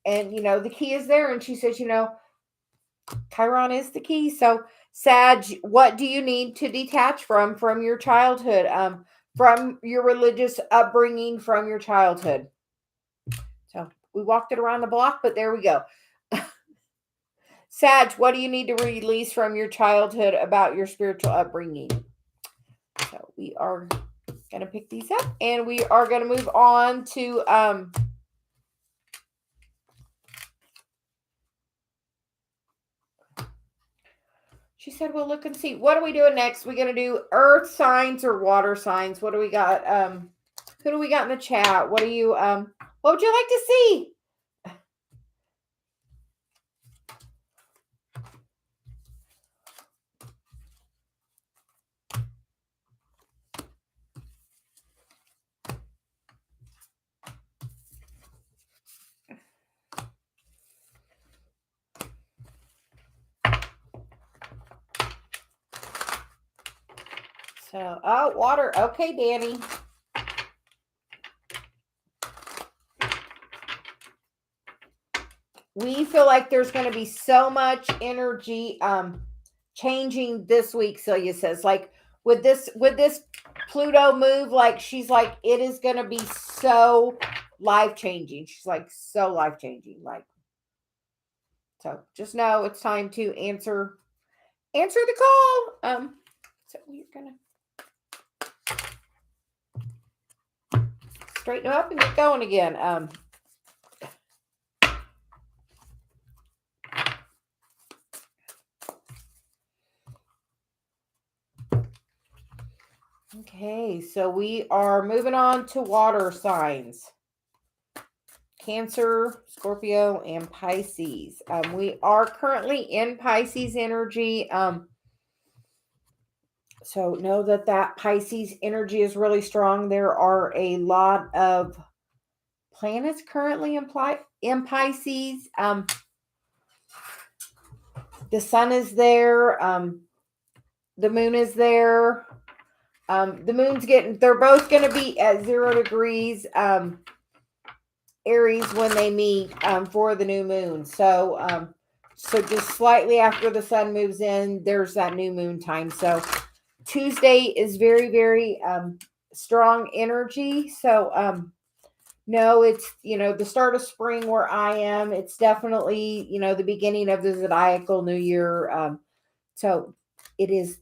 and the key is there, and she says, Chiron is the key. So Sag, what do you need to detach from your childhood? From your religious upbringing, from your childhood. So we walked it around the block, but there we go. Sag, what do you need to release from your childhood about your spiritual upbringing? So we are going to pick these up, and we are going to move on to she said, we'll look and see. What are we doing next? We're going to do earth signs or water signs. What do we got? Who do we got in the chat? What do you what would you like to see? So, oh, water. Okay, Danny. We feel like there's going to be so much energy changing this week, Celia says. Like with this Pluto move, like she's like, it is going to be so life-changing. She's like, so life-changing. Like, so just know it's time to answer the call. So we're going to straighten up and get going again. Okay, so we are moving on to water signs. Cancer, Scorpio, and Pisces. We are currently in Pisces energy. So know that Pisces energy is really strong. There are a lot of planets currently in Pisces. The sun is there. The moon is there. The moon's they're both going to be at 0 degrees Aries when they meet for the new moon. So just slightly after the sun moves in, there's that new moon time. So Tuesday is very, very strong energy. So no, it's, the start of spring where I am. It's definitely, the beginning of the zodiacal new year. So it is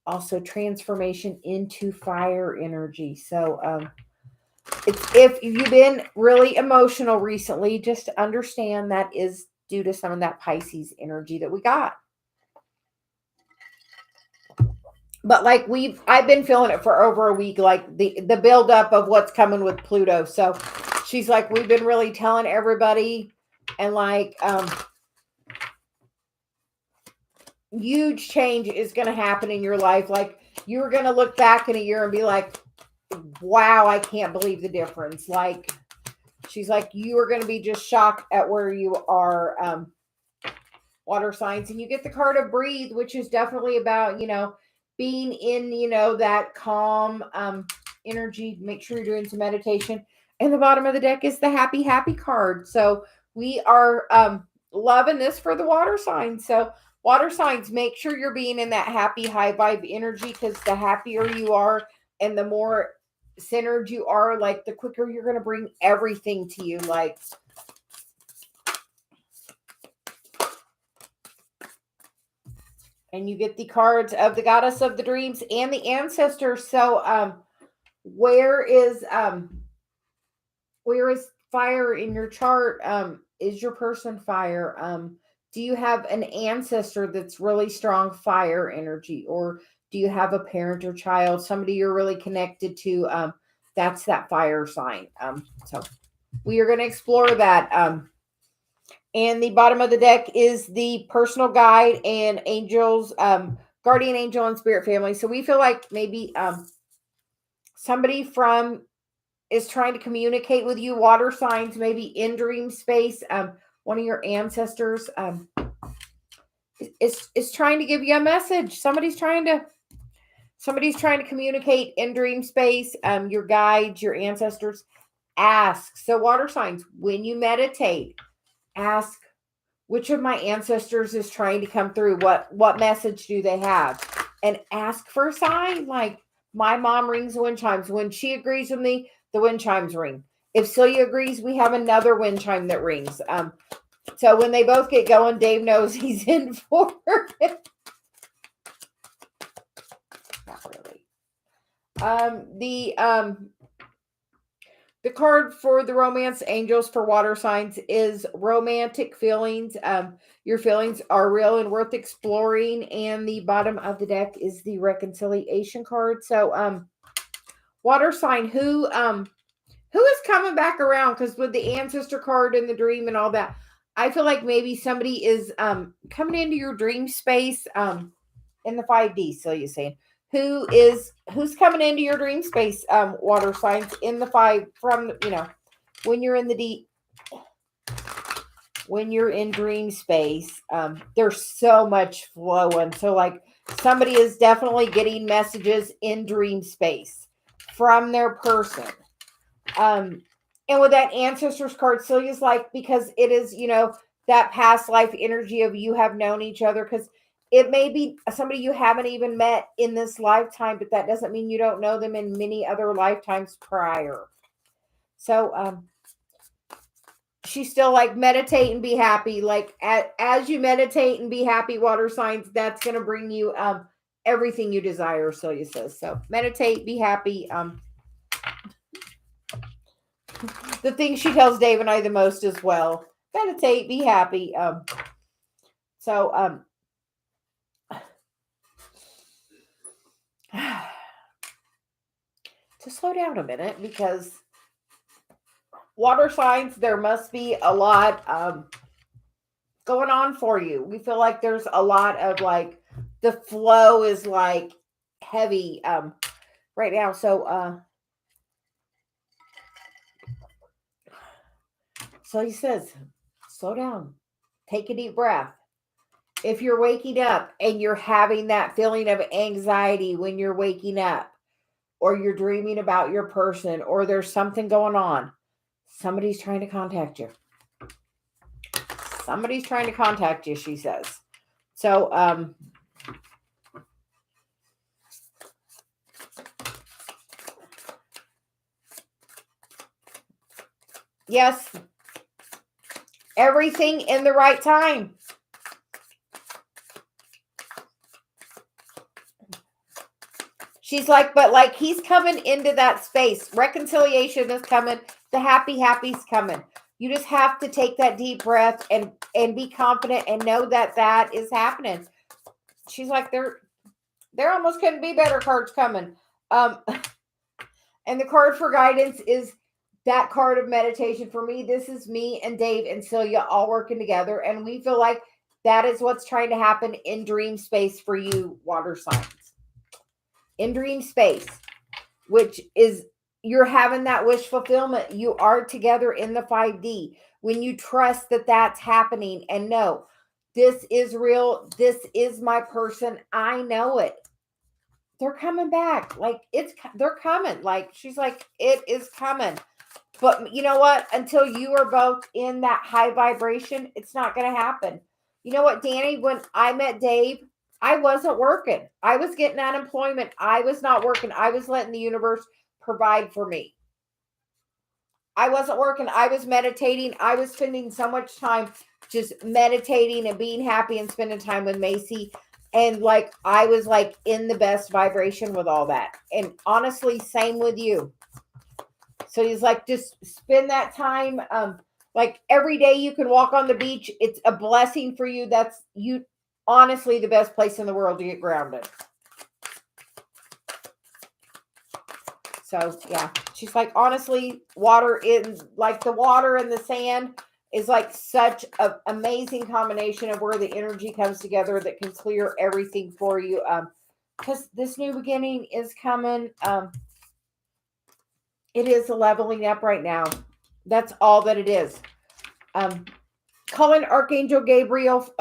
also transformation into fire energy. So if you've been really emotional recently, just understand that is due to some of that Pisces energy that we got. But like I've been feeling it for over a week, like the buildup of what's coming with Pluto. So she's like, we've been really telling everybody, and like huge change is going to happen in your life. Like you're going to look back in a year and be like, wow, I can't believe the difference. Like she's like, you are going to be just shocked at where you are. Water signs, and you get the card of breathe, which is definitely about, being in, that calm energy. Make sure you're doing some meditation. And the bottom of the deck is the happy card. So we are loving this for the water signs. So water signs, make sure you're being in that happy high vibe energy, because the happier you are and the more centered you are, like the quicker you're going to bring everything to you. Like and you get the cards of the goddess of the dreams and the ancestors. So where is fire in your chart? Is your person fire? Do you have an ancestor that's really strong fire energy, or do you have a parent or child, somebody you're really connected to? That's that fire sign. So we are going to explore that. And the bottom of the deck is the personal guide and angels, guardian angel and spirit family. So we feel like maybe somebody from is trying to communicate with you, water signs, maybe in dream space. One of your ancestors is trying to give you a message. Somebody's trying to communicate in dream space. Your guides, your ancestors. Ask. So water signs, when you meditate, ask, which of my ancestors is trying to come through? What message do they have? And ask for a sign. Like my mom rings the wind chimes. When she agrees with me, the wind chimes ring. If Celia agrees, we have another wind chime that rings. So when they both get going, Dave knows he's in for it. Not really. The card for the romance angels for water signs is romantic feelings. Your feelings are real and worth exploring. And the bottom of the deck is the reconciliation card. So, water sign, who is coming back around? Because with the ancestor card and the dream and all that, I feel like maybe somebody is coming into your dream space in the 5D. So you're saying who's coming into your dream space, water signs in the 5 from, when you're in the deep, when you're in dream space, there's so much flowing. So like somebody is definitely getting messages in dream space from their person. And with that ancestors card, Celia's like, because it is, that past life energy of you have known each other, because it may be somebody you haven't even met in this lifetime, but that doesn't mean you don't know them in many other lifetimes prior. So she's still like, meditate and be happy. Like as you meditate and be happy, water signs, that's going to bring you everything you desire, Celia says. So meditate, be happy. The thing she tells Dave and I the most as well. Meditate, be happy. So to slow down a minute, because water signs, there must be a lot going on for you. We feel like there's a lot of like the flow is like heavy right now. So he says, slow down, take a deep breath. If you're waking up and you're having that feeling of anxiety when you're waking up, or you're dreaming about your person, or there's something going on, somebody's trying to contact you. Somebody's trying to contact you, she says. So, yes, everything in the right time. She's like, but like he's coming into that space. Reconciliation is coming. The happy's coming. You just have to take that deep breath and be confident and know that that is happening. She's like, there almost couldn't be better cards coming. And the card for guidance is that card of meditation. For me, this is me and Dave and Celia all working together. And we feel like that is what's trying to happen in dream space for you, water signs. In dream space, which is you're having that wish fulfillment. You are together in the 5D. When you trust that that's happening and know this is real, this is my person, I know it. They're coming back. Like they're coming. Like she's like, it is coming. But you know what? Until you are both in that high vibration, it's not going to happen. You know what, Danny? When I met Dave, I wasn't working. I was getting unemployment. I was not working. I was letting the universe provide for me. I wasn't working. I was meditating. I was spending so much time just meditating and being happy and spending time with Macy. And like, I was like in the best vibration with all that. And honestly, same with you. So he's like, just spend that time. Like every day you can walk on the beach. It's a blessing for you. That's you. Honestly, the best place in the world to get grounded. So yeah, she's like, honestly, water in like the water and the sand is like such an amazing combination of where the energy comes together that can clear everything for you. Because this new beginning is coming. It is a leveling up right now. That's all that it is. Calling Archangel Gabriel,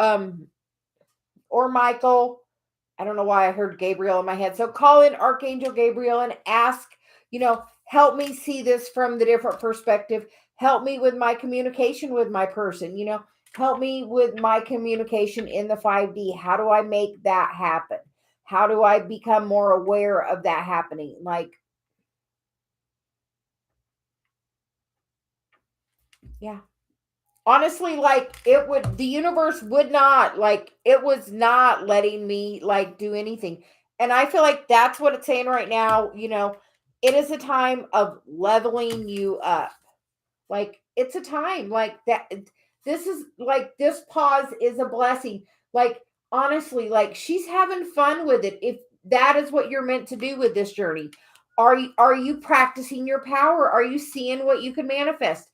or Michael. I don't know why I heard Gabriel in my head. So call in Archangel Gabriel and ask, help me see this from the different perspective. Help me with my communication with my person, help me with my communication in the 5D. How do I make that happen? How do I become more aware of that happening? Like, yeah. Honestly, like the universe would not, like, it was not letting me like do anything. And I feel like that's what it's saying right now. It is a time of leveling you up. Like, it's a time like that. This is like, this pause is a blessing. Like, honestly, like she's having fun with it. If that is what you're meant to do with this journey, are you practicing your power? Are you seeing what you can manifest?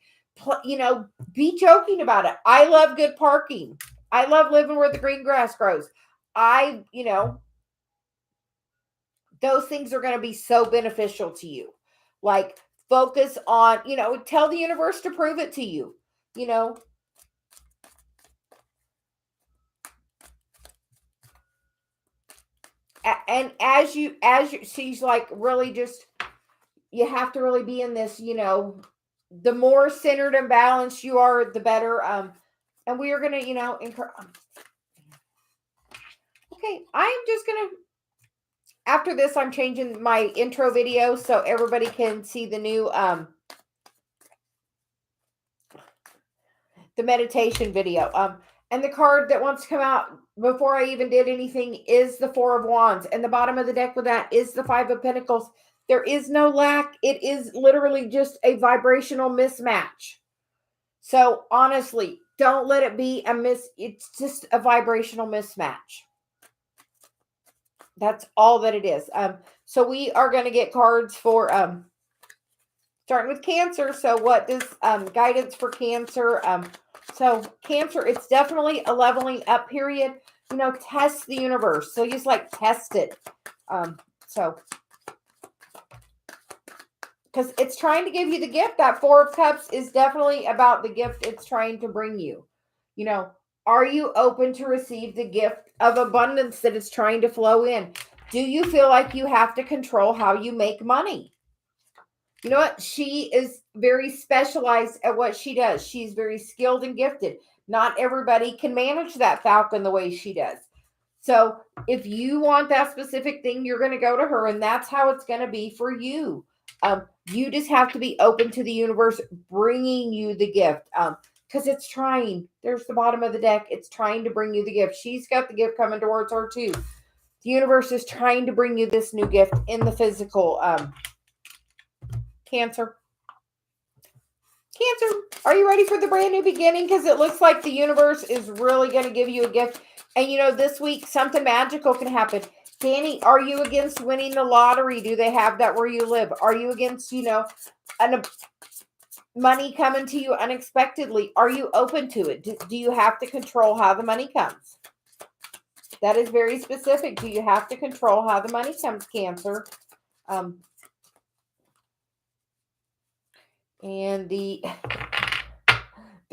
Be joking about it. I love good parking. I love living where the green grass grows. Those things are going to be so beneficial to you. Like, focus on, tell the universe to prove it to you, and as you, she's like, really just, you have to really be in this, the more centered and balanced you are, the better. And we are going to, encourage. Okay. I'm just going to, after this, I'm changing my intro video so everybody can see the new, the meditation video. And the card that wants to come out before I even did anything is the Four of Wands. And the bottom of the deck with that is the Five of Pentacles. There is no lack. It is literally just a vibrational mismatch. So honestly, don't let it be it's just a vibrational mismatch. That's all that it is. So we are going to get cards for starting with Cancer. So what does guidance for Cancer? So Cancer, it's definitely a leveling up period. Test the universe. So just like test it. So because it's trying to give you the gift. That Four of Cups is definitely about the gift it's trying to bring you. Are you open to receive the gift of abundance that is trying to flow in? Do you feel like you have to control how you make money? You know what? She is very specialized at what she does. She's very skilled and gifted. Not everybody can manage that falcon the way she does. So if you want that specific thing, you're going to go to her, and that's how it's going to be for you. You just have to be open to the universe bringing you the gift. Because it's trying. There's the bottom of the deck. It's trying to bring you the gift. She's got the gift coming towards her too. The universe is trying to bring you this new gift in the physical. Cancer. Cancer, are you ready for the brand new beginning? Because it looks like the universe is really going to give you a gift. And this week, something magical can happen. Danny, are you against winning the lottery? Do they have that where you live? Are you against, money coming to you unexpectedly? Are you open to it? Do you have to control how the money comes? That is very specific. Do you have to control how the money comes, Cancer? And the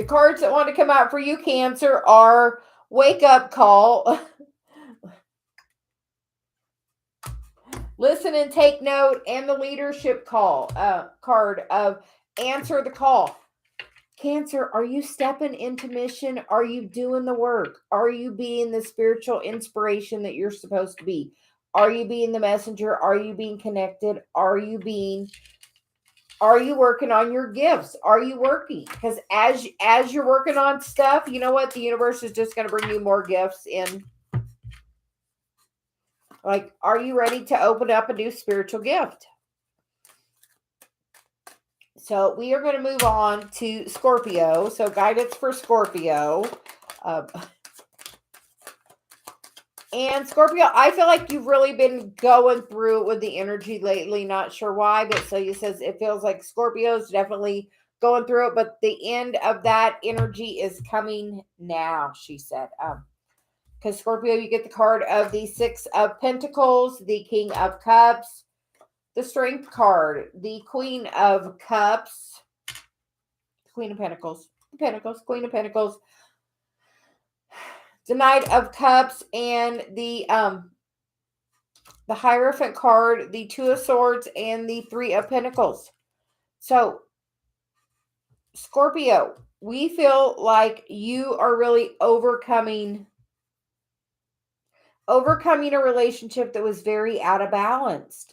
cards that want to come out for you, Cancer, are Wake Up Call. Listen and take note, and the Leadership Call card of Answer the Call. Cancer, are you stepping into mission? Are you doing the work? Are you being the spiritual inspiration that you're supposed to be? Are you being the messenger? Are you being connected? Are you working on your gifts? Are you working? Because as you're working on stuff, you know what? The universe is just going to bring you more gifts in. Like, are you ready to open up a new spiritual gift? So we are going to move on to Scorpio. So guidance for Scorpio. And Scorpio, I feel like you've really been going through it with the energy lately. Not sure why, but Celia says it feels like Scorpio's definitely going through it, but the end of that energy is coming now, she said. Because Scorpio, you get the card of the Six of Pentacles, the King of Cups, the Strength card, the Queen of Cups, Queen of Pentacles, Queen of Pentacles, the Knight of Cups, and the Hierophant card, the Two of Swords, and the Three of Pentacles. So, Scorpio, we feel like you are really overcoming a relationship that was very out of balance.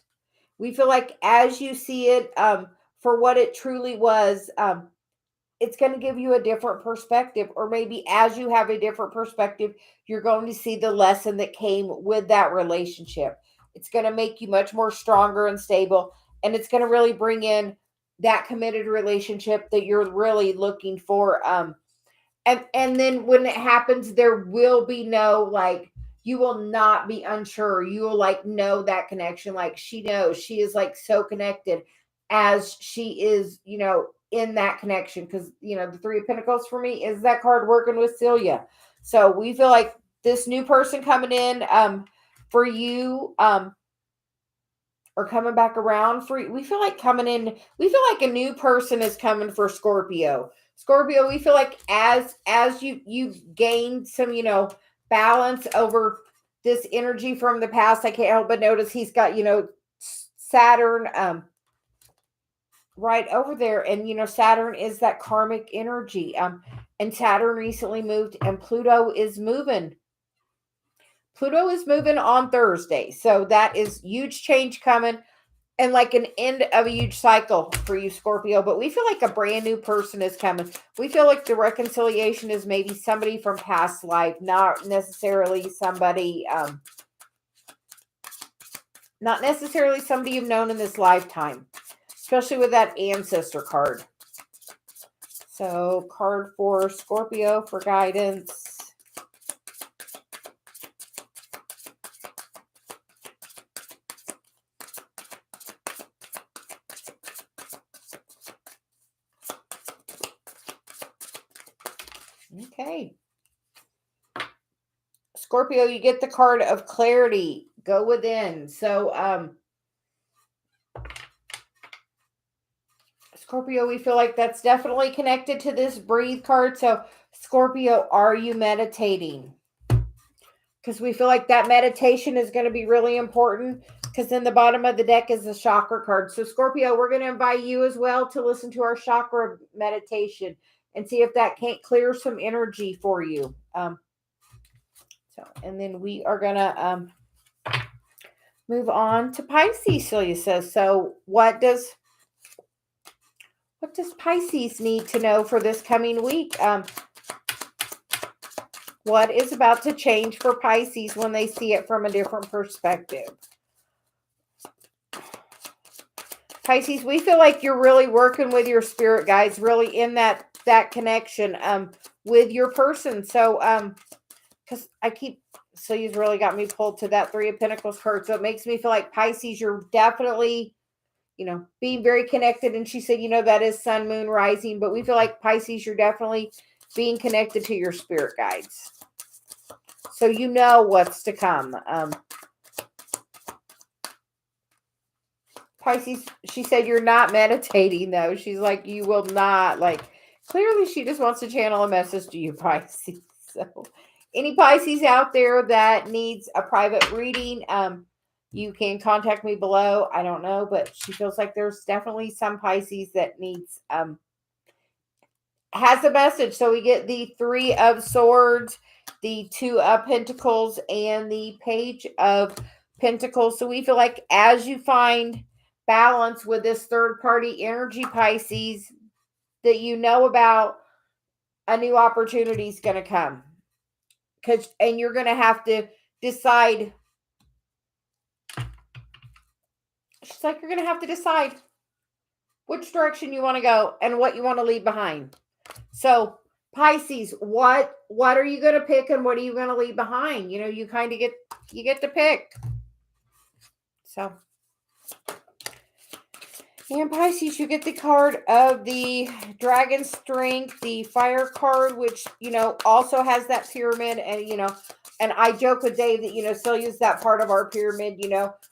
We feel like as you see it for what it truly was, it's going to give you a different perspective, or maybe as you have a different perspective, you're going to see the lesson that came with that relationship. It's going to make you much more stronger and stable, and it's going to really bring in that committed relationship that you're really looking for. And then when it happens, there will be no, like, you will not be unsure. You will know that connection. Like, she knows she is so connected as she is, in that connection. Because, the Three of Pentacles for me is that card working with Celia. So we feel like this new person coming in for you or coming back around for you. We feel like a new person is coming for Scorpio. Scorpio, we feel like as you've gained some, balance over this energy from the past. I can't help but notice he's got, Saturn right over there. And, Saturn is that karmic energy. And Saturn recently moved, and Pluto is moving. Pluto is moving on Thursday. So that is huge change coming. And like an end of a huge cycle for you, Scorpio. But we feel like a brand new person is coming. We feel like the reconciliation is maybe somebody from past life, not necessarily somebody you've known in this lifetime, especially with that ancestor card. So card for Scorpio for guidance. Okay. Scorpio, you get the card of clarity. Go within. So, Scorpio, we feel like that's definitely connected to this breathe card. So, Scorpio, are you meditating? Because we feel like that meditation is going to be really important, because in the bottom of the deck is the chakra card. So, Scorpio, we're going to invite you as well to listen to our chakra meditation and see if that can't clear some energy for you. And then we are going to move on to Pisces, Celia says. So what does Pisces need to know for this coming week? What is about to change for Pisces when they see it from a different perspective? Pisces, we feel like you're really working with your spirit guides, really in that connection with your person. So because Celia's really got me pulled to that Three of Pentacles card. So it makes me feel like Pisces, you're definitely, being very connected. And she said, that is sun, moon, rising. But we feel like Pisces, you're definitely being connected to your spirit guides. So you know what's to come. Pisces, she said, you're not meditating, though. She's like, you will not. Like, clearly she just wants to channel a message to you, Pisces. So any Pisces out there that needs a private reading, you can contact me below. I don't know, but she feels like there's definitely some Pisces that needs, has a message. So we get the Three of Swords, the Two of Pentacles, and the Page of Pentacles. So we feel like as you find balance with this third party energy, Pisces, that you know about, a new opportunity is going to come. And you're going to have to decide. She's like, you're going to have to decide which direction you want to go and what you want to leave behind. So Pisces, what are you going to pick and what are you going to leave behind? You kind of get to pick. So, and Pisces, you get the card of the Dragon Strength, the Fire card, which, also has that pyramid. And I joke with Dave that, Celia's that part of our pyramid.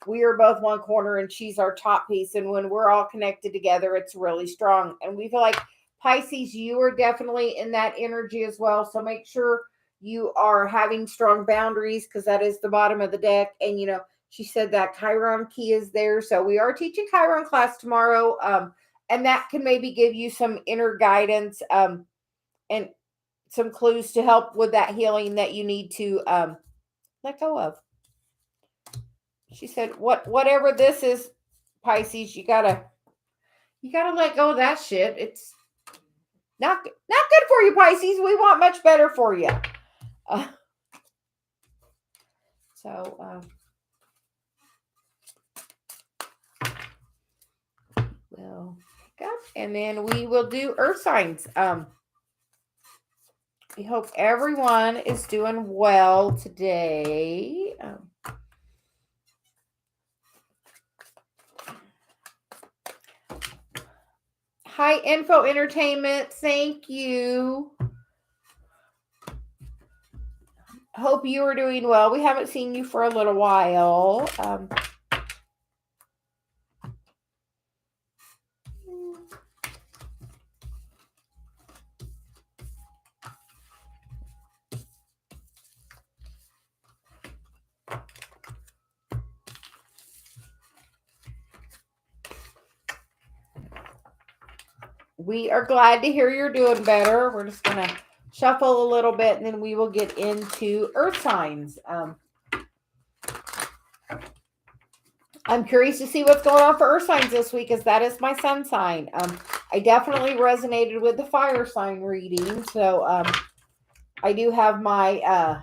We are both one corner and she's our top piece. And when we're all connected together, it's really strong. And we feel like Pisces, you are definitely in that energy as well. So make sure you are having strong boundaries, because that is the bottom of the deck. And, she said that Chiron key is there. So we are teaching Chiron class tomorrow. And that can maybe give you some inner guidance and some clues to help with that healing that you need to let go of. She said, whatever this is, Pisces, you gotta let go of that shit. It's not good for you, Pisces. We want much better for you. We'll pick up, and then we will do earth signs. We hope everyone is doing well today. Hi, Info Entertainment. Thank you. Hope you are doing well. We haven't seen you for a little while. We are glad to hear you're doing better. We're just going to shuffle a little bit, and then we will get into earth signs. I'm curious to see what's going on for earth signs this week, as that is my sun sign. I definitely resonated with the fire sign reading. So I do have my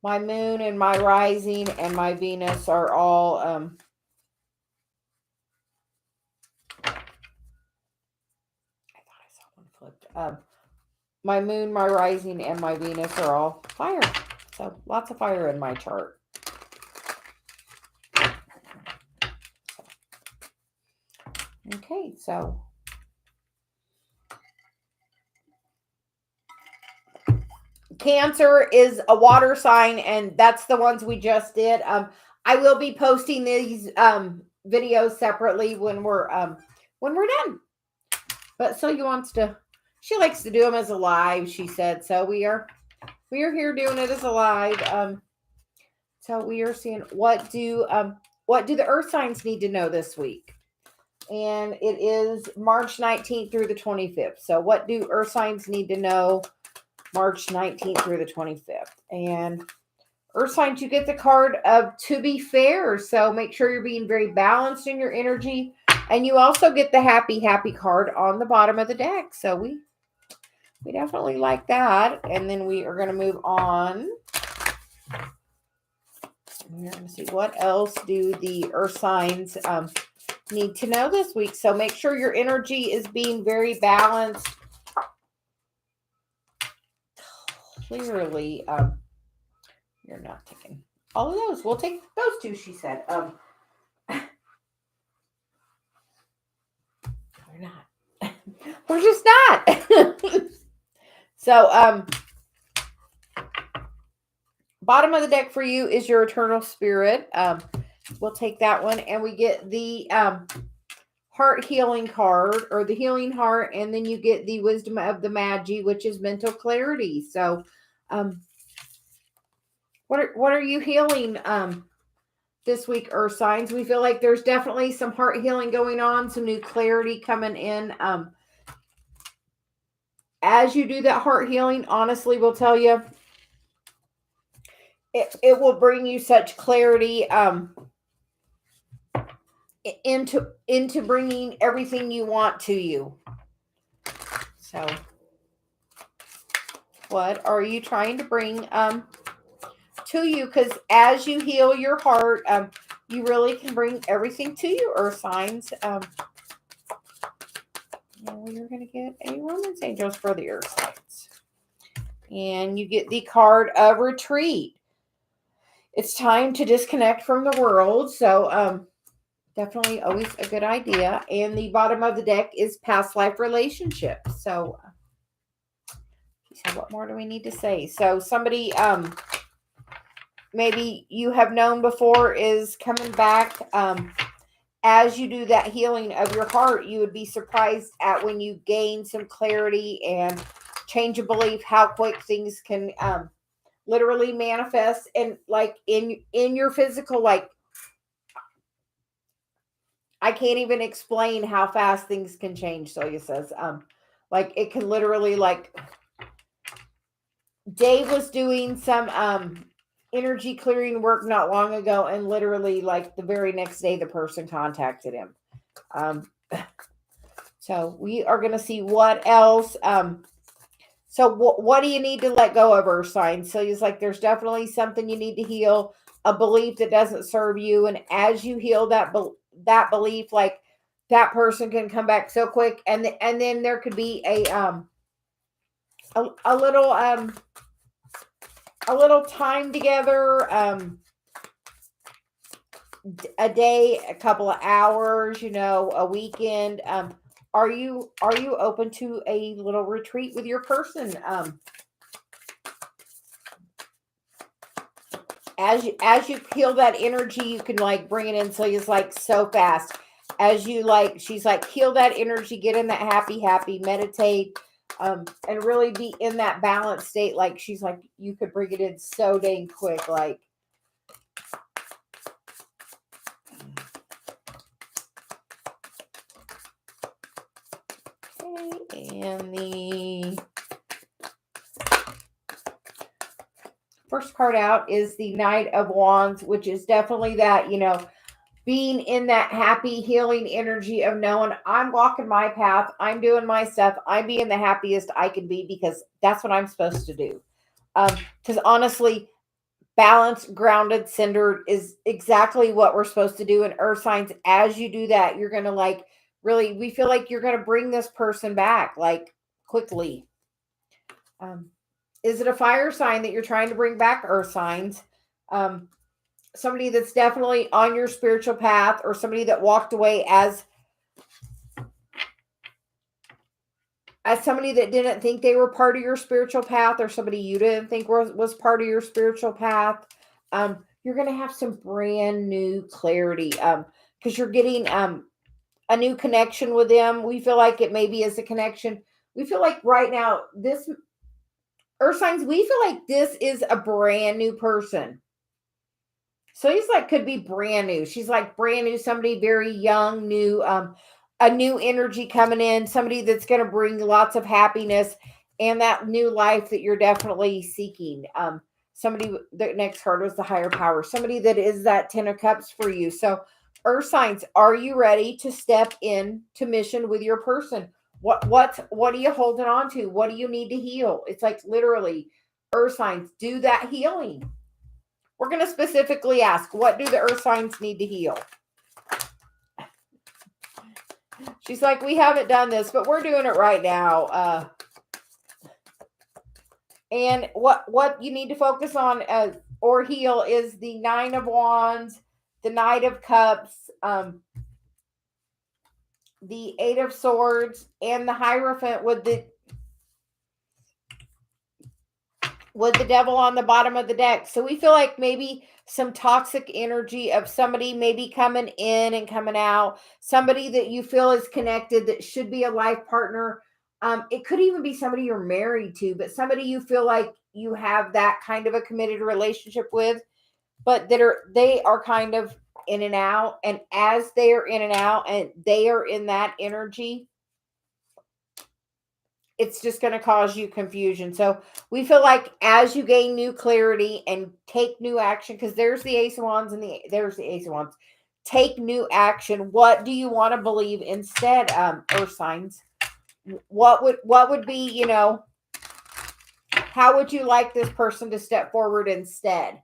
my moon and my rising and my Venus are all my moon, my rising, and my Venus are all fire. So lots of fire in my chart. Okay, so Cancer is a water sign, and that's the ones we just did. I will be posting these videos separately when we're done. But Celia wants to, she likes to do them as a live, she said. So we are here doing it as a live. So we are seeing what do the earth signs need to know this week? And it is March 19th through the 25th. So what do earth signs need to know March 19th through the 25th? And earth signs, you get the card of to be fair. So make sure you're being very balanced in your energy. And you also get the happy card on the bottom of the deck. So we definitely like that. And then we are going to move on. We're going to see what else do the earth signs need to know this week. So make sure your energy is being very balanced. Clearly, you're not taking all of those. We'll take those two, she said. We're not. We're just not. So, bottom of the deck for you is your eternal spirit. We'll take that one, and we get the heart healing card, or the healing heart, and then you get the wisdom of the Magi, which is mental clarity. So, what are you healing this week, earth signs? We feel like there's definitely some heart healing going on, some new clarity coming in. As you do that heart healing, honestly, we'll tell you, it will bring you such clarity into bringing everything you want to you. So, what are you trying to bring to you? Because as you heal your heart, you really can bring everything to you, earth signs. You're going to get a Romance Angels for the earth signs. And you get the card of retreat. It's time to disconnect from the world. So, definitely always a good idea. And the bottom of the deck is past life relationships. So, what more do we need to say? So, somebody maybe you have known before is coming back. As you do that healing of your heart, you would be surprised at when you gain some clarity and change of belief, how quick things can literally manifest, and like in your physical, like I can't even explain how fast things can change. Celia says, like it can literally, like Dave was doing some energy clearing work not long ago, and literally like the very next day the person contacted him. So we are going to see what else. So what do you need to let go of, earth signs? So it's like there's definitely something you need to heal, a belief that doesn't serve you, and as you heal that belief, like that person can come back so quick, and then there could be a little time together, a day, a couple of hours, a weekend. Are you open to a little retreat with your person? As you feel that energy, you can like bring it in. So it's like so fast. As you she's like, heal that energy, get in that happy, meditate, and really be in that balanced state. Like she's like, you could bring it in so dang quick. Like, okay, and the first card out is the Knight of Wands, which is definitely that, being in that happy healing energy of knowing I'm walking my path, I'm doing my stuff, I'm being the happiest I can be because that's what I'm supposed to do. Because honestly, balanced, grounded, centered is exactly what we're supposed to do in earth signs. As you do that, you're going to really, we feel like you're going to bring this person back quickly. Is it a fire sign that you're trying to bring back, earth signs? Somebody that's definitely on your spiritual path, or somebody that walked away as as somebody that didn't think they were part of your spiritual path, or somebody you didn't think was part of your spiritual path, you're going to have some brand new clarity, because you're getting a new connection with them. We feel like it maybe is a connection. We feel like right now, this Earth signs, we feel like this is a brand new person. So he's like, could be brand new. She's like brand new, somebody very young, new, a new energy coming in, somebody that's going to bring lots of happiness and that new life that you're definitely seeking. Somebody, the next card was the higher power, somebody that is that 10 of cups for you. So Earth signs, are you ready to step into mission with your person? What are you holding on to? What do you need to heal? It's like literally, Earth signs, do that healing. We're going to specifically ask, what do the Earth signs need to heal? She's like, we haven't done this, but we're doing it right now. And what you need to focus on or heal is the 9 of Wands, the Knight of Cups, the 8 of Swords, and the Hierophant with the devil on the bottom of the deck. So we feel like maybe some toxic energy of somebody maybe coming in and coming out, somebody that you feel is connected that should be a life partner. It could even be somebody you're married to, but somebody you feel like you have that kind of a committed relationship with, but they are kind of in and out. And as they are in and out and they are in that energy, it's just going to cause you confusion. So we feel like as you gain new clarity and take new action, because there's the Ace of Wands and there's the Ace of Wands. Take new action. What do you want to believe instead, Earth signs? What would be, how would you like this person to step forward instead?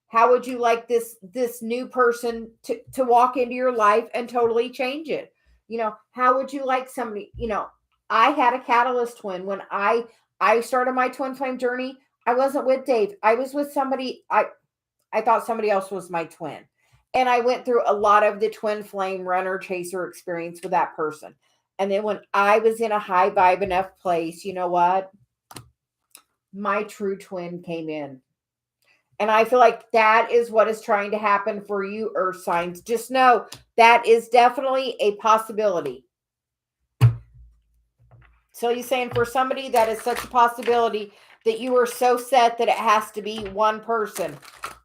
How would you like this new person to walk into your life and totally change it? How would you like somebody, I had a catalyst twin when I started my twin flame journey. I wasn't with Dave. I was with somebody. I thought somebody else was my twin. And I went through a lot of the twin flame runner chaser experience with that person. And then when I was in a high vibe enough place, you know what? My true twin came in. And I feel like that is what is trying to happen for you, Earth signs. Just know that is definitely a possibility. So you're saying for somebody that is such a possibility that you are so set that it has to be one person.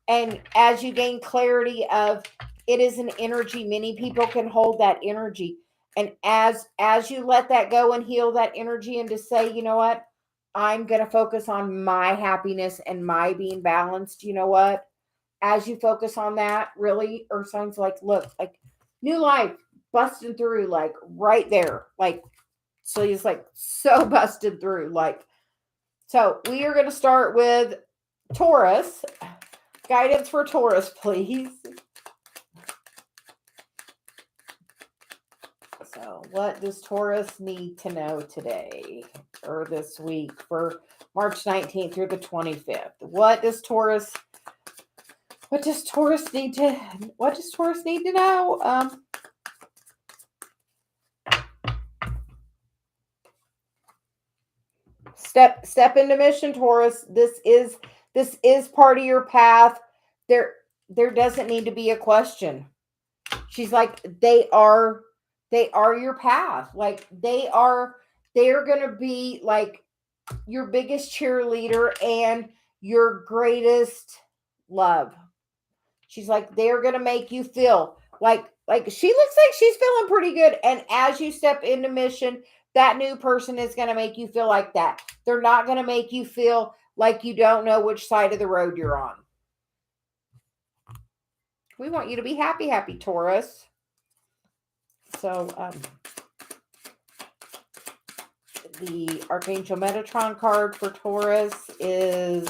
And as you gain clarity of it is an energy, many people can hold that energy. And as you let that go and heal that energy and to say, you know what, I'm going to focus on my happiness and my being balanced. You know what? As you focus on that, really, Earth signs, like, look, like new life busting through, like right there. Like, so he's like so busted through. Like, so we are going to start with Taurus. Guidance for Taurus, please. So what does Taurus need to know today or this week for March 19th through the 25th? What does Taurus need to know? Step into mission, Taurus. This is part of your path. There doesn't need to be a question. She's like, they are your path. Like they are going to be like your biggest cheerleader and your greatest love. She's like, they're going to make you feel like she looks like she's feeling pretty good. And as you step into mission, that new person is going to make you feel like that. They're not going to make you feel like you don't know which side of the road you're on. We want you to be happy, Taurus. So, the Archangel Metatron card for Taurus is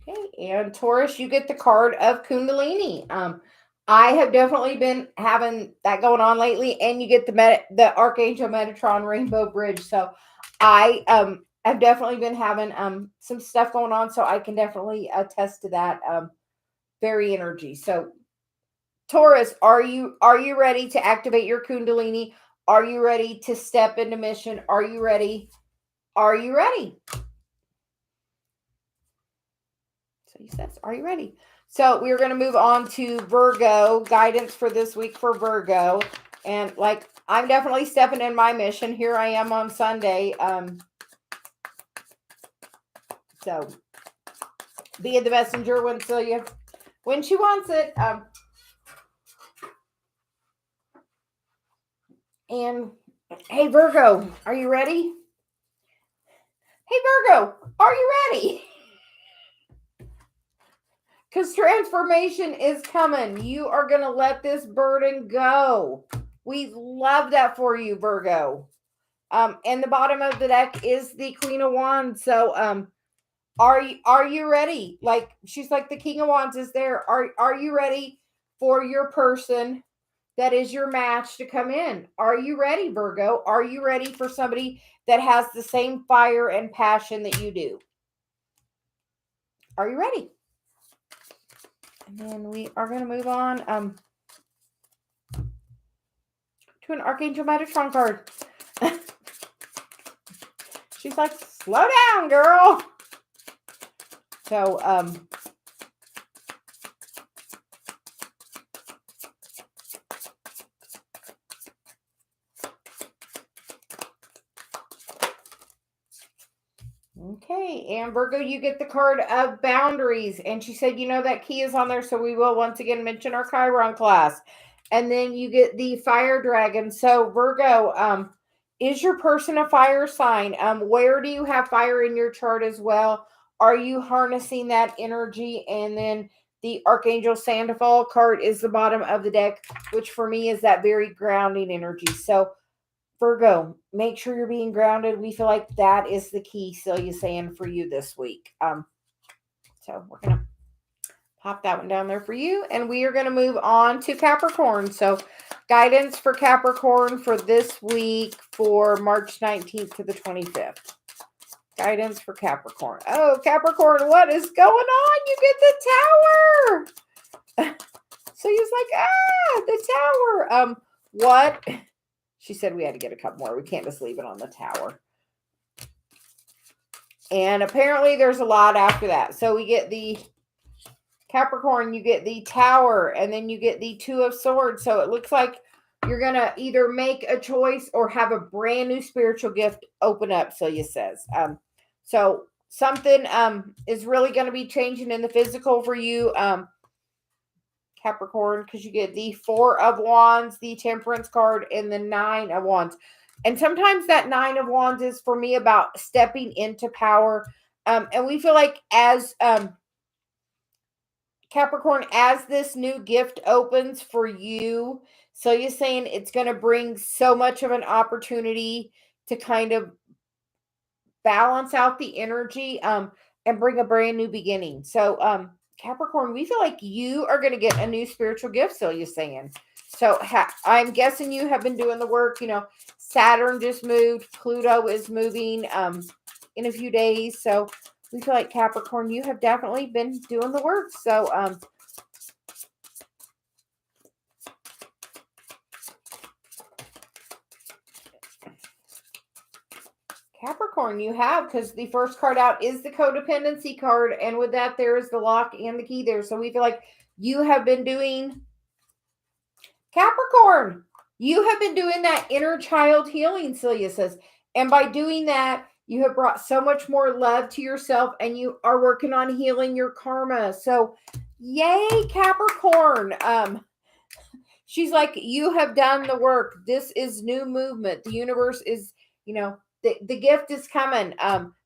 okay. And Taurus, you get the card of Kundalini. I have definitely been having that going on lately, and you get the Archangel Metatron Rainbow Bridge. So I I've definitely been having some stuff going on, so I can definitely attest to that. very energy. So Taurus, are you ready to activate your Kundalini? Are you ready to step into mission? Are you ready? Are you ready? So he says, are you ready? So we're going to move on to Virgo, guidance for this week for Virgo. And like, I'm definitely stepping in my mission. Here I am on Sunday. So being the messenger when Celia, when she wants it. And hey, Virgo, are you ready? Hey, Virgo, are you ready? Because transformation is coming. You are going to let this burden go. We love that for you, Virgo. And the bottom of the deck is the Queen of Wands. So, are you ready? Like, she's like, the King of Wands is there. Are you ready for your person that is your match to come in? Are you ready, Virgo? Are you ready for somebody that has the same fire and passion that you do? Are you ready? And then we are going to move on to an Archangel Metatron card. She's like, slow down, girl. So, okay, and Virgo, you get the card of boundaries. And she said, that key is on there, so we will once again mention our Chiron class. And then you get the fire dragon. So Virgo, is your person a fire sign? Where do you have fire in your chart as well? Are you harnessing that energy? And then the Archangel Sandoval card is the bottom of the deck, which for me is that very grounding energy. So Virgo, make sure you're being grounded. We feel like that is the key, Celia saying, for you this week. So we're going to pop that one down there for you. And we are going to move on to Capricorn. So guidance for Capricorn for this week for March 19th to the 25th. Guidance for Capricorn. Oh, Capricorn, what is going on? You get the tower. So he's like, the tower. What? She said we had to get a couple more. We can't just leave it on the tower. And apparently there's a lot after that. So we get the Capricorn, you get the tower, and then you get the Two of Swords. So it looks like you're going to either make a choice or have a brand new spiritual gift open up, Celia says. So something is really going to be changing in the physical for you, Capricorn, because you get the Four of Wands, the Temperance card, and the Nine of Wands. And sometimes that Nine of Wands is for me about stepping into power. And we feel like as Capricorn, as this new gift opens for you, so you're saying it's going to bring so much of an opportunity to kind of balance out the energy and bring a brand new beginning. So, Capricorn, we feel like you are going to get a new spiritual gift, Celia's saying. So I'm guessing you have been doing the work. Saturn just moved. Pluto is moving in a few days. So we feel like Capricorn, you have definitely been doing the work. So Capricorn, you have, because the first card out is the codependency card. And with that, there is the lock and the key there. So we feel like you have been doing, Capricorn, you have been doing that inner child healing, Celia says. And by doing that, you have brought so much more love to yourself, and you are working on healing your karma. So yay, Capricorn. She's like, you have done the work. This is new movement. The universe is, the gift is coming.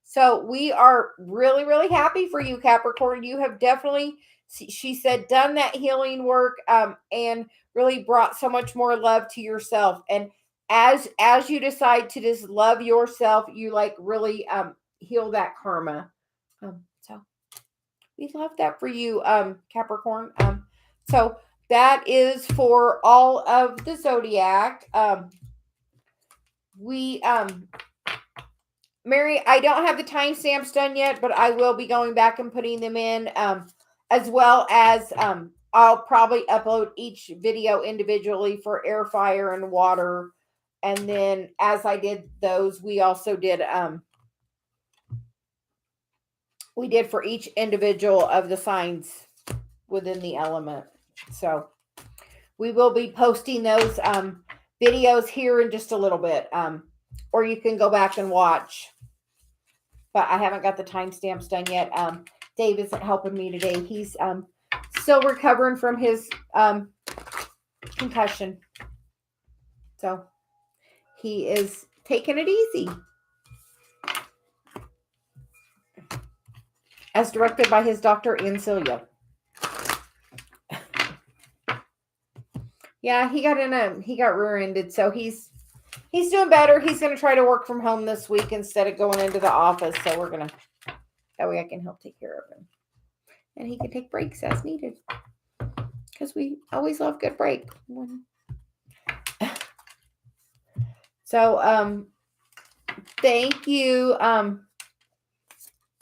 So we are really, really happy for you, Capricorn. You have definitely, she said, done that healing work and really brought so much more love to yourself. And as you decide to just love yourself, you like really heal that karma. So we love that for you, Capricorn. So that is for all of the zodiac. Mary, I don't have the timestamps done yet, but I will be going back and putting them in as well as I'll probably upload each video individually for air, fire, and water. And then as I did those, we also did for each individual of the signs within the element. So we will be posting those videos here in just a little bit. Or you can go back and watch. But I haven't got the timestamps done yet. Dave isn't helping me today. He's still recovering from his concussion. So he is taking it easy. As directed by his doctor and Celia. Yeah, he got rear-ended, so he's doing better. He's going to try to work from home this week instead of going into the office. So we're going to, that way I can help take care of him. And he can take breaks as needed. Because we always love good break. So, thank you.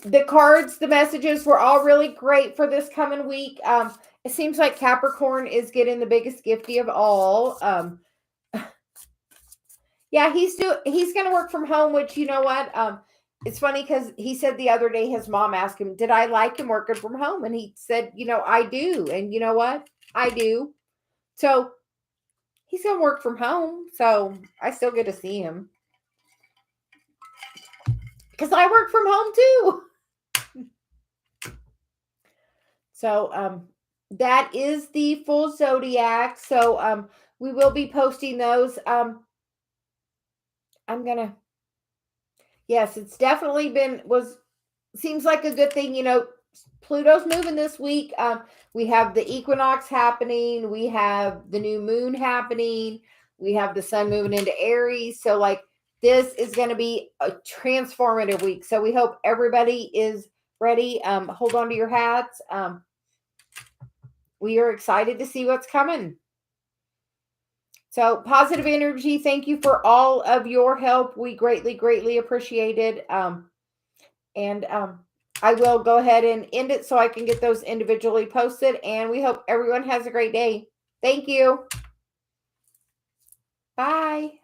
The cards, the messages were all really great for this coming week. It seems like Capricorn is getting the biggest gifty of all. Yeah, he's going to work from home, which, you know what? It's funny because he said the other day his mom asked him, did I like him working from home? And he said, I do. And you know what? I do. So he's going to work from home. So I still get to see him. Because I work from home too. So that is the full zodiac. So we will be posting those. Yes, it's definitely seems like a good thing. Pluto's moving this week. We have the equinox happening. We have the new moon happening. We have the sun moving into Aries. So this is going to be a transformative week. So we hope everybody is ready. Hold on to your hats. We are excited to see what's coming. So positive energy. Thank you for all of your help. We greatly, greatly appreciate it. I will go ahead and end it so I can get those individually posted. And we hope everyone has a great day. Thank you. Bye.